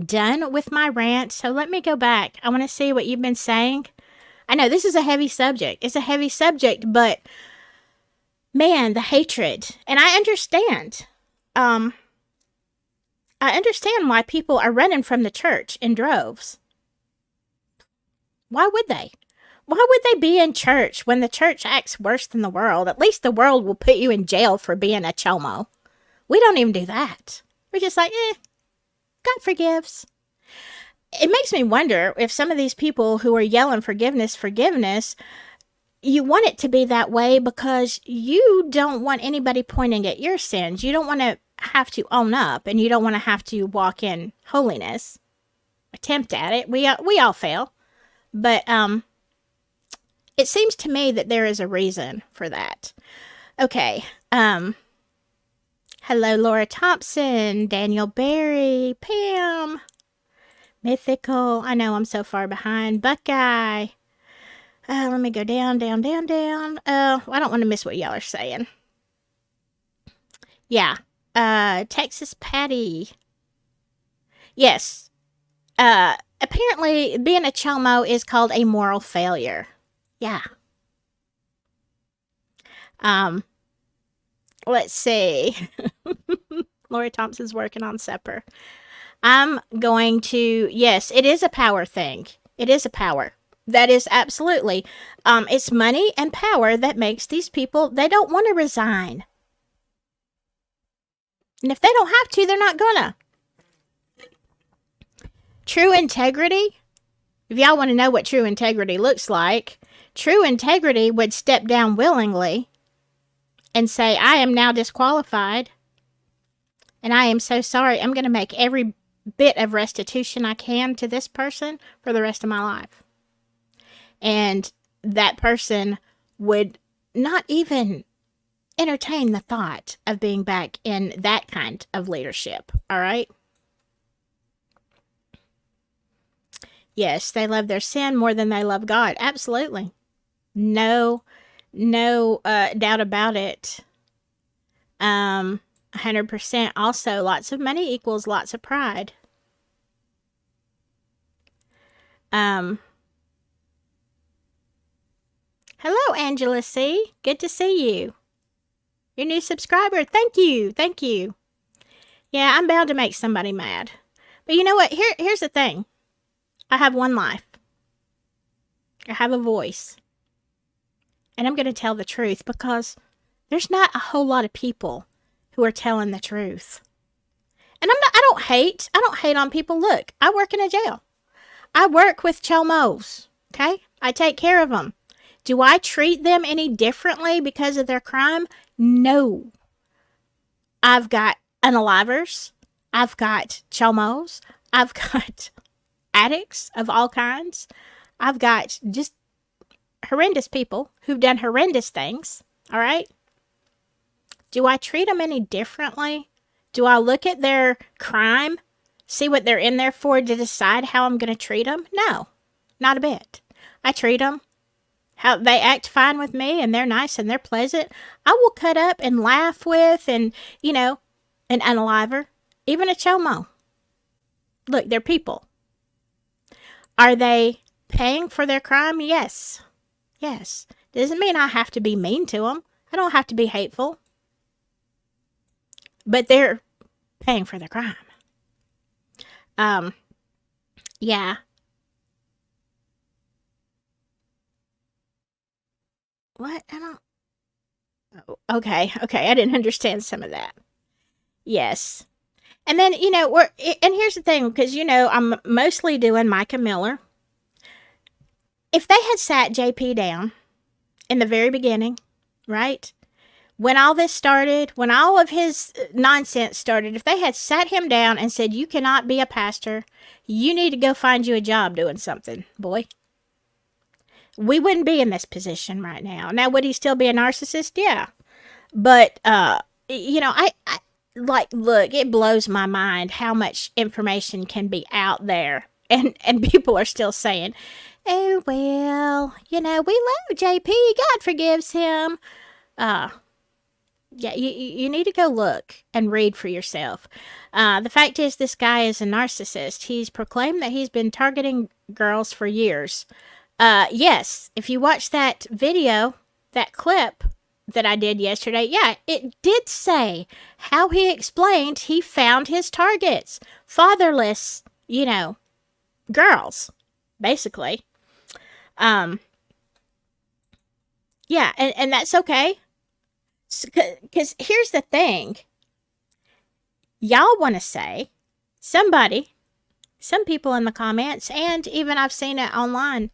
done with my rant, so let me go back. I want to see what you've been saying. I know this is a heavy subject. It's a heavy subject, but man, the hatred. And Um, I understand why people are running from the church in droves. Why would they? Why would they be in church when the church acts worse than the world? At least the world will put you in jail for being a chomo. We don't even do that. We're just like, God forgives. It makes me wonder if some of these people who are yelling forgiveness, forgiveness, you want it to be that way because you don't want anybody pointing at your sins. You don't want to have to own up, and you don't want to have to walk in holiness. Attempt at it. We all fail. But it seems to me that there is a reason for that. Okay. Hello, Laura Thompson, Daniel Berry, Pam, Mythical. I know I'm so far behind. Buckeye. Let me go down, down, down, down. I don't want to miss what y'all are saying. Yeah. Texas Patty. Yes. Apparently being a chomo is called a moral failure. Yeah. Let's see. Laura Thompson's working on supper. I'm going to, yes, it is a power thing. It is a power. That is absolutely. It's money and power that makes these people, they don't want to resign. And if they don't have to, they're not gonna. True integrity, if y'all want to know what true integrity looks like, true integrity would step down willingly and say, I am now disqualified, and I am so sorry. I'm going to make every bit of restitution I can to this person for the rest of my life. And that person would not even entertain the thought of being back in that kind of leadership. All right? Yes, they love their sin more than they love God. Absolutely. No doubt about it. 100%. Also, lots of money equals lots of pride. Hello, Angela C. Good to see you. Your new subscriber. Thank you. Thank you. Yeah, I'm bound to make somebody mad. But you know what? Here's the thing. I have one life. I have a voice. And I'm going to tell the truth because there's not a whole lot of people who are telling the truth. And I don't hate on people. Look, I work in a jail. I work with chomos. Okay? I take care of them. Do I treat them any differently because of their crime? No. I've got unalivers. I've got chomos. I've got addicts of all kinds. I've got just horrendous people who've done horrendous things. All right? Do I treat them any differently? Do I look at their crime, see what they're in there for to decide how I'm going to treat them? No, not a bit. I treat them how they act fine with me, and they're nice and they're pleasant. I will cut up and laugh with, and, you know, an unaliver, even a chomo. Look, they're people. Are they paying for their crime? Yes. Yes. Doesn't mean I have to be mean to them. I don't have to be hateful. But they're paying for their crime. Yeah. What? I don't... Oh, okay. I didn't understand some of that. Yes. And then, you know, and here's the thing, because, you know, I'm mostly doing Micah Miller. If they had sat JP down in the very beginning, right? When all this started, when all of his nonsense started, if they had sat him down and said, you cannot be a pastor, you need to go find you a job doing something, boy, we wouldn't be in this position right now. Now, would he still be a narcissist? Yeah. But, you know, I like, look, it blows my mind how much information can be out there. And people are still saying, oh, well, you know, we love JP. God forgives him. Yeah, you need to go look and read for yourself. The fact is, this guy is a narcissist. He's proclaimed that he's been targeting girls for years. Yes, if you watch that video, that clip that I did yesterday, yeah, it did say how he explained he found his targets. Fatherless, girls, basically. Um, yeah, and that's okay. Because here's the thing, y'all want to say, somebody, some people in the comments, and even I've seen it online,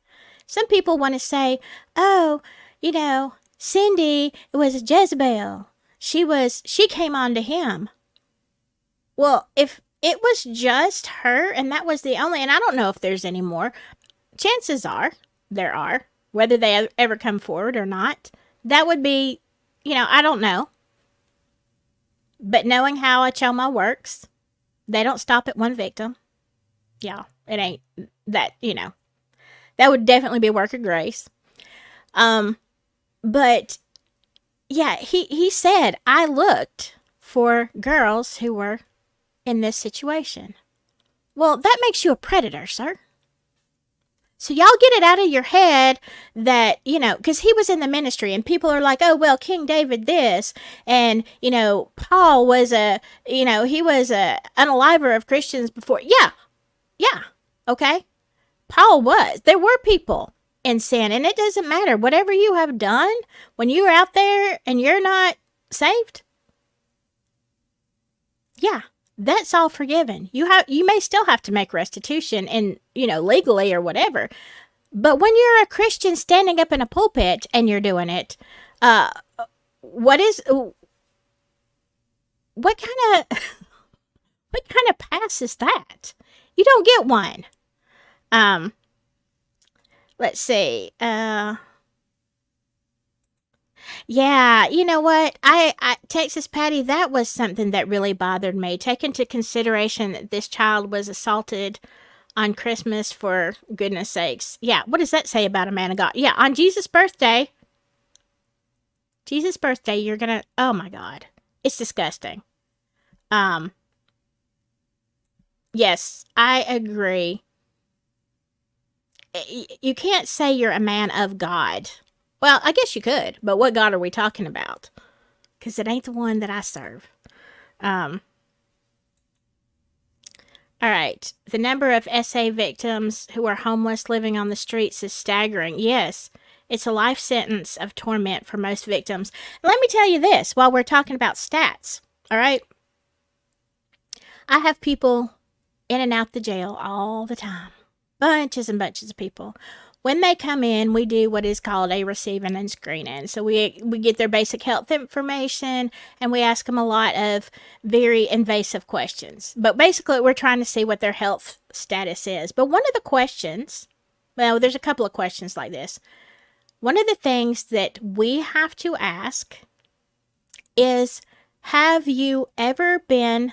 some people want to say, oh, Cindy was a Jezebel. She came on to him. Well, if it was just her and that was the only, and I don't know if there's any more, chances are there are, whether they ever come forward or not. That would be, I don't know. But knowing how a choma works, they don't stop at one victim. Yeah, it ain't that, that would definitely be a work of grace. But yeah, he said, I looked for girls who were in this situation. Well, that makes you a predator, sir. So y'all get it out of your head that, because he was in the ministry and people are like, oh, well, King David this, and, Paul was he was a unaliver of Christians before. Yeah, okay. Paul was. There were people in sin, and it doesn't matter. Whatever you have done, when you're out there and you're not saved, yeah, that's all forgiven. You may still have to make restitution and, legally or whatever. But when you're a Christian standing up in a pulpit and you're doing it, what kind of pass is that? You don't get one. Let's see. Yeah, you know what? Texas Patty, that was something that really bothered me. Take into consideration that this child was assaulted on Christmas, for goodness sakes. Yeah, what does that say about a man of God? Yeah, on Jesus' birthday, you're gonna, oh my God. It's disgusting. Yes, I agree. You can't say you're a man of God. Well, I guess you could, but what God are we talking about? Because it ain't the one that I serve. All right. The number of SA victims who are homeless living on the streets is staggering. Yes, it's a life sentence of torment for most victims. Let me tell you this while we're talking about stats. All right. I have people in and out the jail all the time. Bunches and bunches of people. When they come in, we do what is called a receiving and screening. So we get their basic health information and we ask them a lot of very invasive questions. But basically, we're trying to see what their health status is. But one of the questions, well, there's a couple of questions like this. One of the things that we have to ask is, have you ever been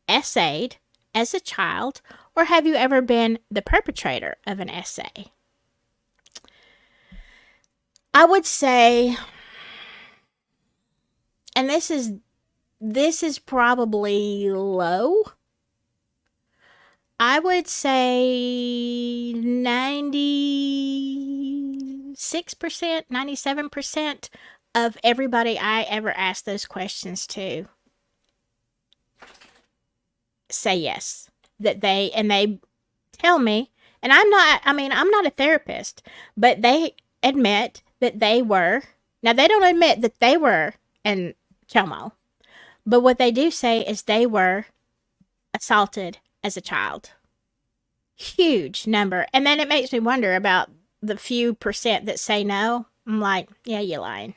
SA'd as a child, or have you ever been the perpetrator of an SA? I would say, and this is probably low, I would say 96%, 97% of everybody I ever asked those questions to say yes. That they tell me, and I'm not a therapist, but they admit that they were, now they don't admit that they were in Chomo, but what they do say is they were assaulted as a child. Huge number. And then it makes me wonder about the few percent that say no. I'm like, yeah, you're lying.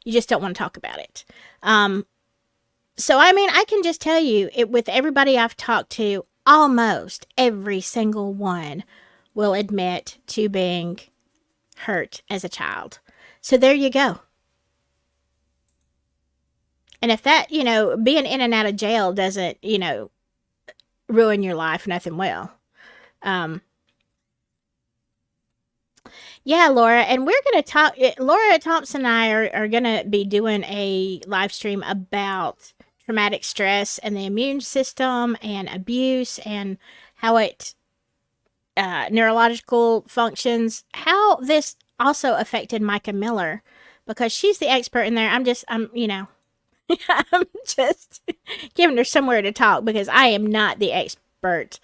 You just don't want to talk about it. So, I can just tell you, with everybody I've talked to, almost every single one will admit to being hurt as a child. So there you go. And if that, being in and out of jail doesn't, ruin your life, nothing will. Yeah, Laura, and we're going to talk, Laura Thompson and I are going to be doing a live stream about traumatic stress and the immune system and abuse and how it neurological functions, how this also affected Micah Miller, because she's the expert in there. I'm just giving her somewhere to talk because I am not the expert.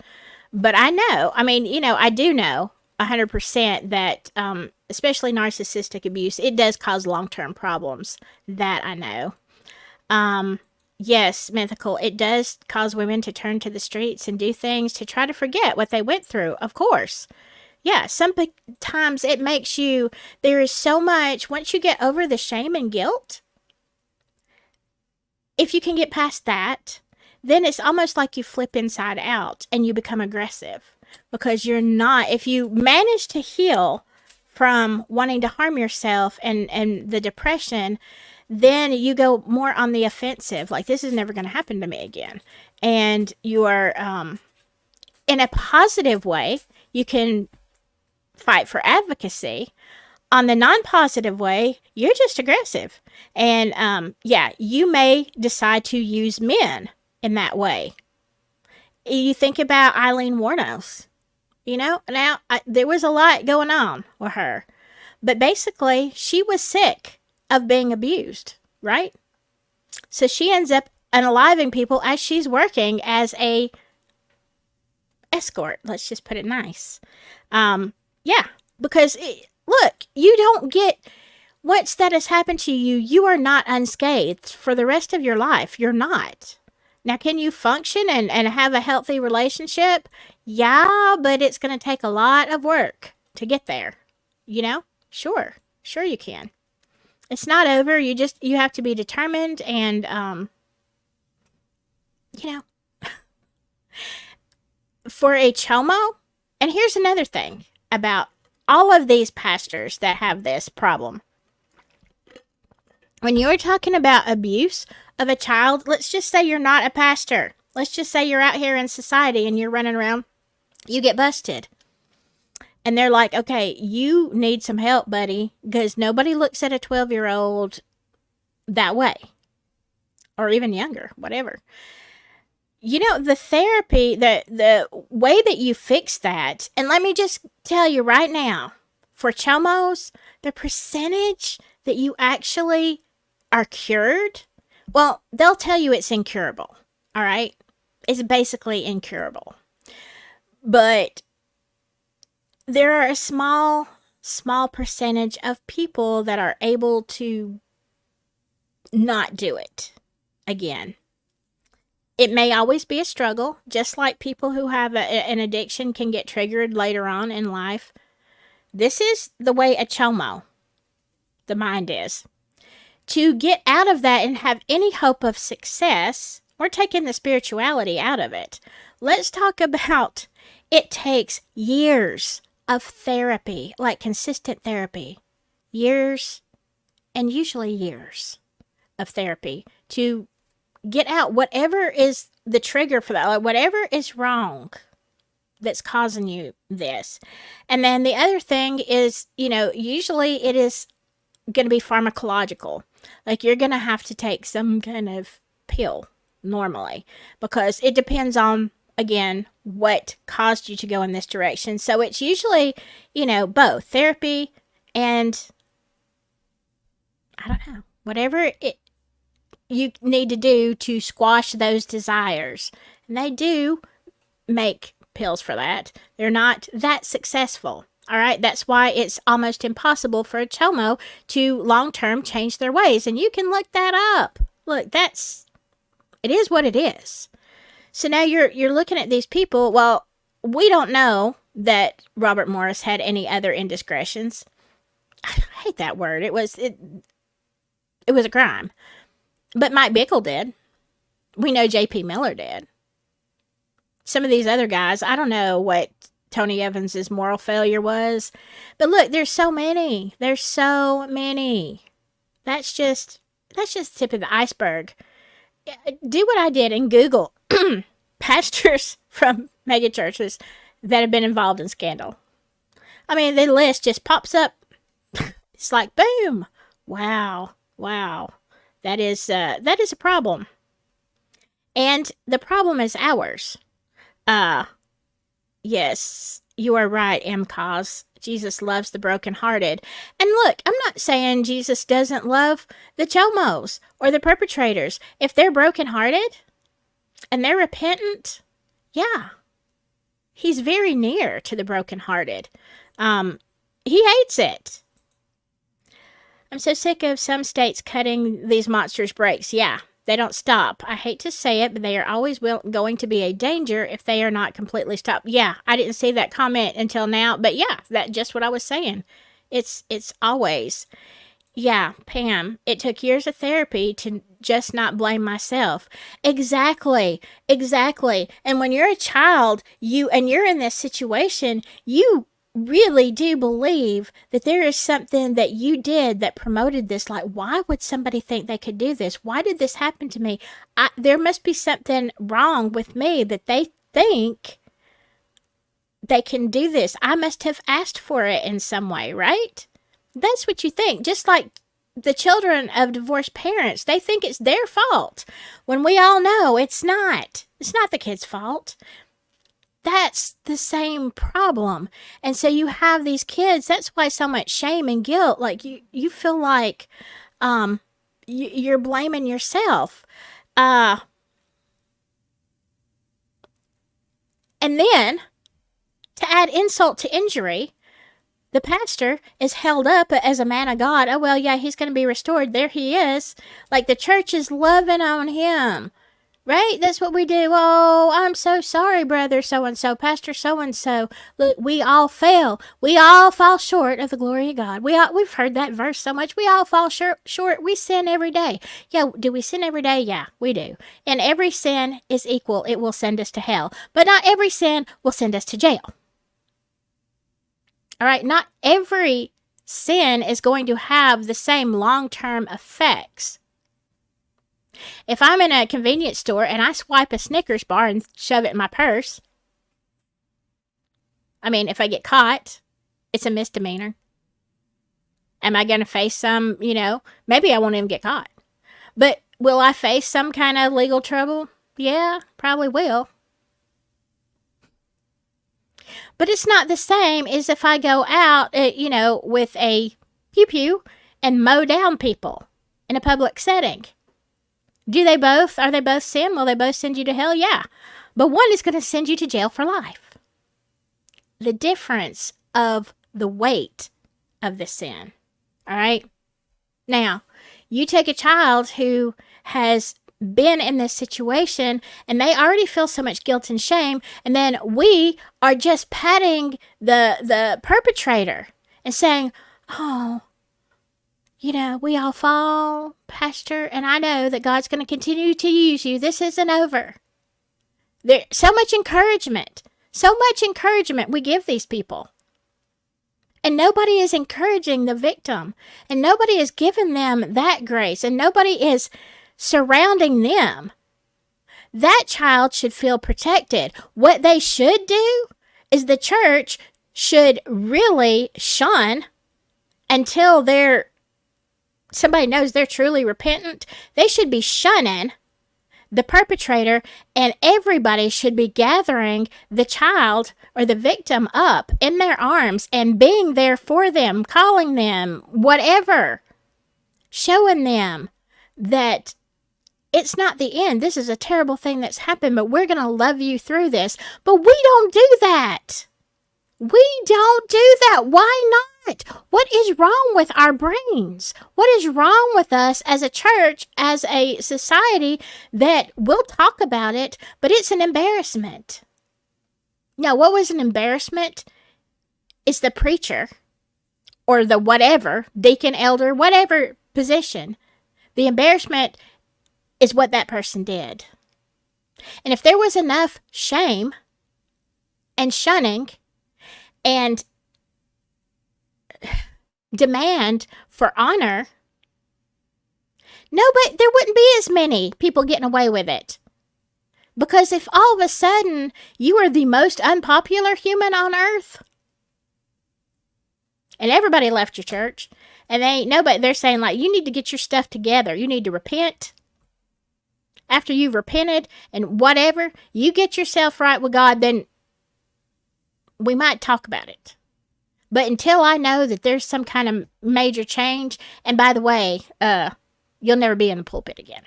But I know, I do know 100% that, especially narcissistic abuse, it does cause long term problems. That I know. Um, yes, mythical, it does cause women to turn to the streets and do things to try to forget what they went through, of course. Yeah, sometimes it makes you, there is so much, once you get over the shame and guilt, if you can get past that, then it's almost like you flip inside out and you become aggressive because you're not, if you manage to heal from wanting to harm yourself and the depression, then you go more on the offensive. Like, this is never going to happen to me again. And you are, in a positive way, you can fight for advocacy. On the non-positive way, you're just aggressive. And yeah, you may decide to use men in that way. You think about Eileen Warnos. There was a lot going on with her. But basically, she was sick of being abused, right? So she ends up unaliving people as she's working as a escort. Let's just put it nice. Yeah, because look, you don't get, once that has happened to you, you are not unscathed for the rest of your life. You're not. Now, can you function and have a healthy relationship? Yeah, but it's going to take a lot of work to get there. Sure you can. It's not over. You have to be determined and, for a chomo. And here's another thing about all of these pastors that have this problem. When you're talking about abuse of a child, let's just say you're not a pastor. Let's just say you're out here in society and you're running around. You get busted. And they're like, okay, you need some help, buddy, because nobody looks at a 12-year-old that way. Or even younger, whatever. The therapy, the way that you fix that, and let me just tell you right now, for chomos, the percentage that you actually are cured, well, they'll tell you it's incurable, all right? It's basically incurable. But there are a small percentage of people that are able to not do it again. It may always be a struggle, just like people who have an addiction can get triggered later on in life. This is the way a chomo, the mind is. To get out of that and have any hope of success, we're taking the spirituality out of it. Let's talk about, it takes years of therapy, like consistent therapy. Years, and usually years of therapy to get out whatever is the trigger for that, like whatever is wrong that's causing you this. And then the other thing is, usually it is going to be pharmacological. Like, you're going to have to take some kind of pill normally because it depends on, again, what caused you to go in this direction. So it's usually, both therapy and, I don't know, whatever you need to do to squash those desires. And they do make pills for that. They're not that successful. All right. That's why it's almost impossible for a chomo to long-term change their ways. And you can look that up. Look, it is what it is. So now you're looking at these people. Well, we don't know that Robert Morris had any other indiscretions. I hate that word. It was a crime. But Mike Bickle did. We know J.P. Miller did. Some of these other guys, I don't know what Tony Evans's moral failure was. But look, there's so many. There's so many. That's just the tip of the iceberg. Do what I did and Google pastors from megachurches that have been involved in scandal. The list just pops up. It's like, boom. Wow. That is a problem. And the problem is ours. Yes, You are right, MCOS. Jesus loves the brokenhearted. And look, I'm not saying Jesus doesn't love the chomos or the perpetrators. If they're brokenhearted and they're repentant, yeah, he's very near to the brokenhearted. He hates it. I'm so sick of some states cutting these monsters' breaks. Yeah, they don't stop. I hate to say it, but they are always going to be a danger if they are not completely stopped. Yeah, I didn't see that comment until now, but yeah, that's just what I was saying. It's always. Yeah, Pam, it took years of therapy to just not blame myself. Exactly. And when you're a child, you're in this situation, you really do believe that there is something that you did that promoted this. Like, why would somebody think they could do this? Why did this happen to me? There must be something wrong with me that they think they can do this. I must have asked for it in some way, right? That's what you think. Just like the children of divorced parents, they think it's their fault when we all know it's not. It's not the kid's fault. That's the same problem. And so you have these kids. That's why so much shame and guilt. Like you feel like you're blaming yourself. And then to add insult to injury, the pastor is held up as a man of God. Oh, well, yeah, he's going to be restored. There he is. Like the church is loving on him. Right? That's what we do. Oh, I'm so sorry, brother so-and-so, pastor so-and-so. Look, we all fail. We all fall short of the glory of God. We've heard that verse so much. We all fall short. We sin every day. Yeah, do we sin every day? Yeah, we do. And every sin is equal. It will send us to hell. But not every sin will send us to jail. All right? Not every sin is going to have the same long-term effects. If I'm in a convenience store and I swipe a Snickers bar and shove it in my purse, I mean, if I get caught, it's a misdemeanor. Am I going to face some, maybe I won't even get caught. But will I face some kind of legal trouble? Yeah, probably will. But it's not the same as if I go out, with a pew-pew and mow down people in a public setting. Are they both sin? Will they both send you to hell? Yeah. But one is going to send you to jail for life. The difference of the weight of the sin. All right? Now, you take a child who has been in this situation and they already feel so much guilt and shame, and then we are just patting the perpetrator and saying, oh, we all fall, Pastor, and I know that God's going to continue to use you. This isn't over. There's so much encouragement we give these people. And nobody is encouraging the victim, and nobody is giving them that grace, and nobody is surrounding them. That child should feel protected. What they should do is the church should really shun until somebody knows they're truly repentant. They should be shunning the perpetrator, and everybody should be gathering the child or the victim up in their arms and being there for them, calling them, whatever, showing them that it's not the end. This is a terrible thing that's happened, but we're going to love you through this. But we don't do that. We don't do that. Why not? What is wrong with our brains? What is wrong with us as a church, as a society that will talk about it, but it's an embarrassment? Now, what was an embarrassment? It's the preacher or the whatever, deacon, elder, whatever position. The embarrassment is what that person did. And if there was enough shame and shunning and demand for honor, but there wouldn't be as many people getting away with it. Because if all of a sudden you are the most unpopular human on earth, and everybody left your church, and they're saying, like, you need to get your stuff together. You need to repent. After you've repented and whatever, you get yourself right with God, then we might talk about it. But until I know that there's some kind of major change, and by the way, you'll never be in the pulpit again.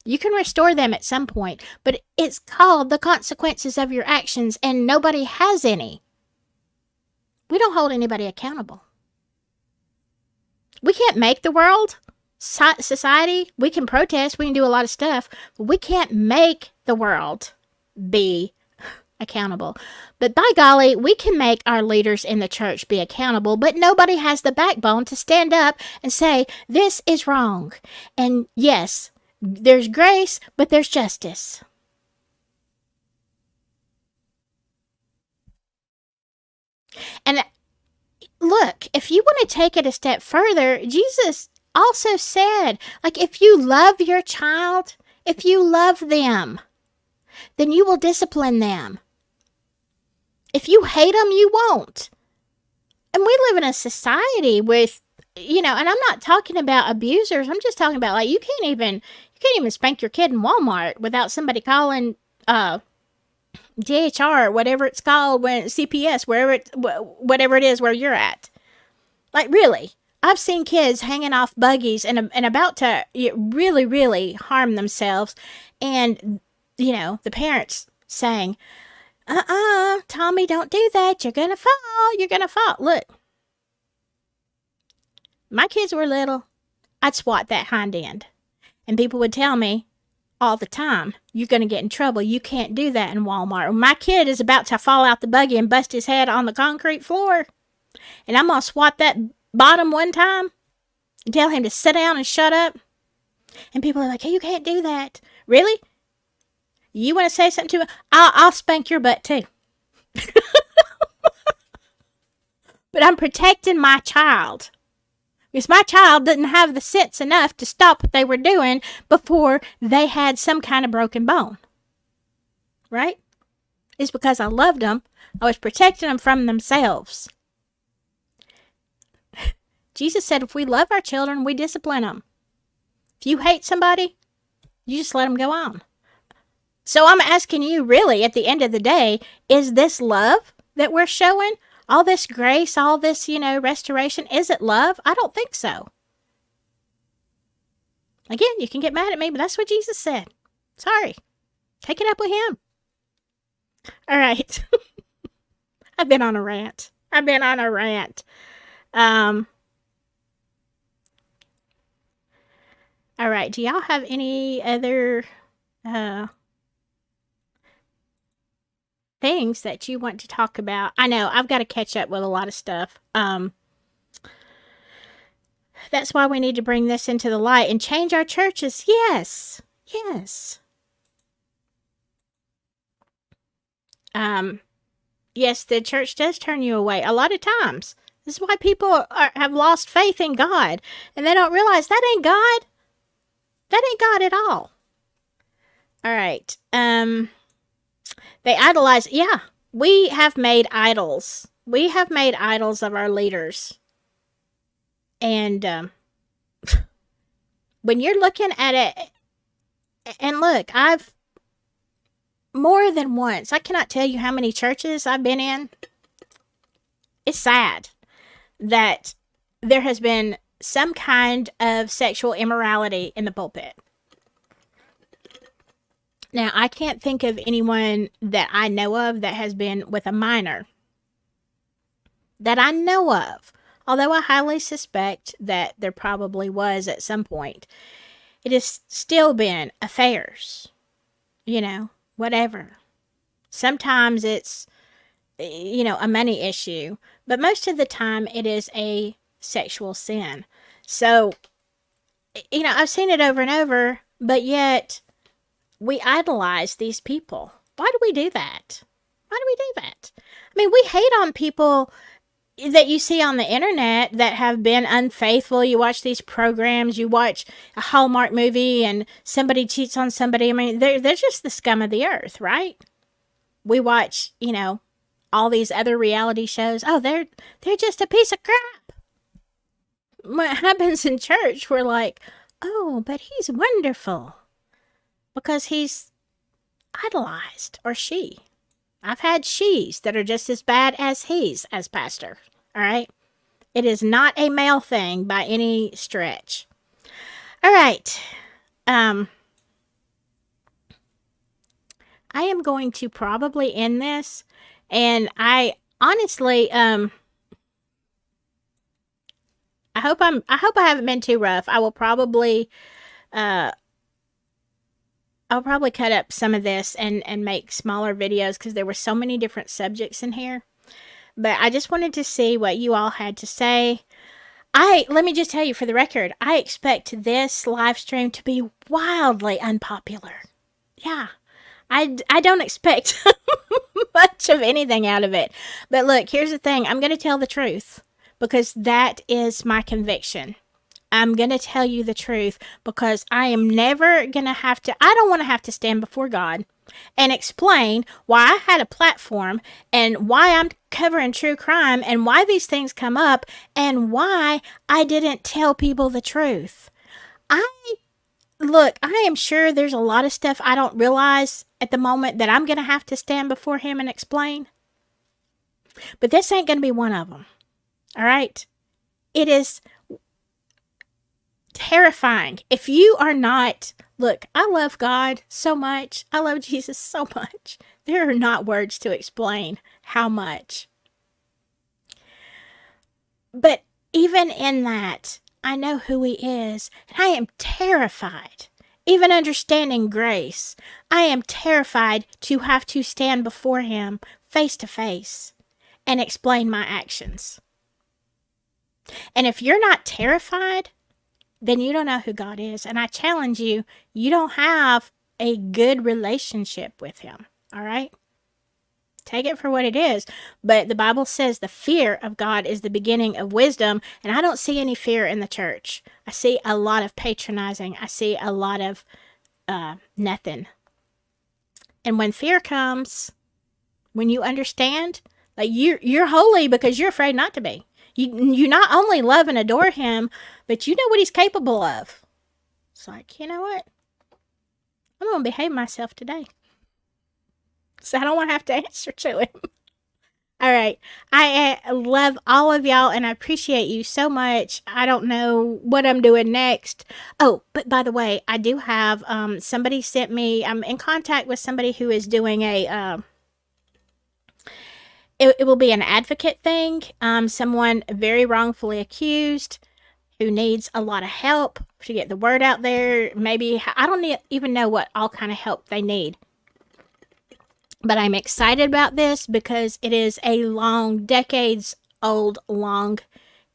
You can restore them at some point, but it's called the consequences of your actions, and nobody has any. We don't hold anybody accountable. We can't make the world, society. We can protest, we can do a lot of stuff, but we can't make the world be accountable. But by golly, we can make our leaders in the church be accountable, but nobody has the backbone to stand up and say, this is wrong. And yes, there's grace, but there's justice. And look, if you want to take it a step further, Jesus also said, like, if you love your child, if you love them, then you will discipline them. If you hate them, you won't. And we live in a society with, and I'm not talking about abusers. I'm just talking about, like, you can't even spank your kid in Walmart without somebody calling DHR, whatever it's called, when CPS, whatever it is where you're at. Like, really, I've seen kids hanging off buggies and about to really, really harm themselves, and the parents saying, Tommy, don't do that. You're gonna fall. Look, my kids were little. I'd swat that hind end, and people would tell me all the time, you're going to get in trouble. You can't do that in Walmart. My kid is about to fall out the buggy and bust his head on the concrete floor, and I'm going to swat that bottom one time and tell him to sit down and shut up. And people are like, hey, you can't do that. Really? You want to say something to me? I'll spank your butt too. But I'm protecting my child. Because my child didn't have the sense enough to stop what they were doing before they had some kind of broken bone. Right? It's because I loved them. I was protecting them from themselves. Jesus said if we love our children, we discipline them. If you hate somebody, you just let them go on. So I'm asking you, really, at the end of the day, is this love that we're showing? All this grace, all this, restoration, is it love? I don't think so. Again, you can get mad at me, but that's what Jesus said. Sorry. Take it up with him. All right. I've been on a rant. All right. Do y'all have any other things that you want to talk about? I know I've got to catch up with a lot of stuff. That's why we need to bring this into the light and change our churches. Yes. Yes, the church does turn you away a lot of times. This is why people have lost faith in God, and they don't realize that ain't God. That ain't God at all. All right. They idolize. Yeah, we have made idols. We have made idols of our leaders. And when you're looking at it, and look, I've more than once, I cannot tell you how many churches I've been in. It's sad that there has been some kind of sexual immorality in the pulpit. Now, I can't think of anyone that I know of that has been with a minor that I know of, although I highly suspect that there probably was at some point. It has still been affairs, whatever. Sometimes it's, a money issue, but most of the time it is a sexual sin. So, I've seen it over and over, but yet we idolize these people. Why do we do that? I mean, we hate on people that you see on the internet that have been unfaithful. You watch these programs, you watch a Hallmark movie and somebody cheats on somebody. I mean, they're just the scum of the earth, right? We watch, all these other reality shows. Oh, they're just a piece of crap. What happens in church, we're like, oh, but he's wonderful. Because he's idolized, or she. I've had she's that are just as bad as he's as pastor. All right. It is not a male thing by any stretch. All right. I am going to probably end this, and I honestly, I hope I haven't been too rough. I'll probably cut up some of this and make smaller videos because there were so many different subjects in here. But I just wanted to see what you all had to say. Let me just tell you for the record, I expect this live stream to be wildly unpopular. Yeah. I don't expect much of anything out of it. But look, here's the thing. I'm going to tell the truth because that is my conviction. I'm going to tell you the truth because I am never going to I don't want to have to stand before God and explain why I had a platform and why I'm covering true crime and why these things come up and why I didn't tell people the truth. Look, I am sure there's a lot of stuff I don't realize at the moment that I'm going to have to stand before him and explain. But this ain't going to be one of them. All right? It is terrifying. If you are not, look, I love God so much. I love Jesus so much. There are not words to explain how much. But even in that, I know who he is, and I am terrified. Even understanding grace, I am terrified to have to stand before him face to face and explain my actions. And if you're not terrified, then you don't know who God is. And I challenge you, you don't have a good relationship with him. All right? Take it for what it is. But the Bible says the fear of God is the beginning of wisdom. And I don't see any fear in the church. I see a lot of patronizing. I see a lot of nothing. And when fear comes, when you understand, like you're holy because you're afraid not to be. You not only love and adore him, but you know what he's capable of. It's like, you know what? I'm going to behave myself today. So I don't want to have to answer to him. All right. I love all of y'all, and I appreciate you so much. I don't know what I'm doing next. Oh, but by the way, I do have somebody sent me. I'm in contact with somebody who is doing a. It will be an advocate thing. Someone very wrongfully accused who needs a lot of help to get the word out there. Maybe I don't even know what all kind of help they need. But I'm excited about this because it is a long, decades-old, long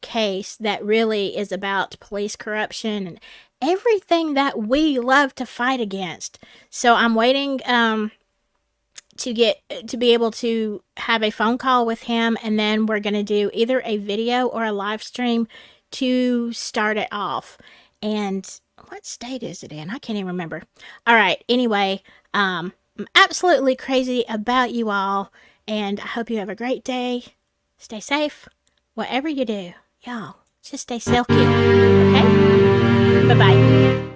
case that really is about police corruption and everything that we love to fight against. So I'm waiting to be able to have a phone call with him, and then we're going to do either a video or a live stream to start it off. And what state is it in? I can't even remember. All right. Anyway, I'm absolutely crazy about you all, and I hope you have a great day. Stay safe. Whatever you do, y'all, just stay self-care, okay? Bye-bye.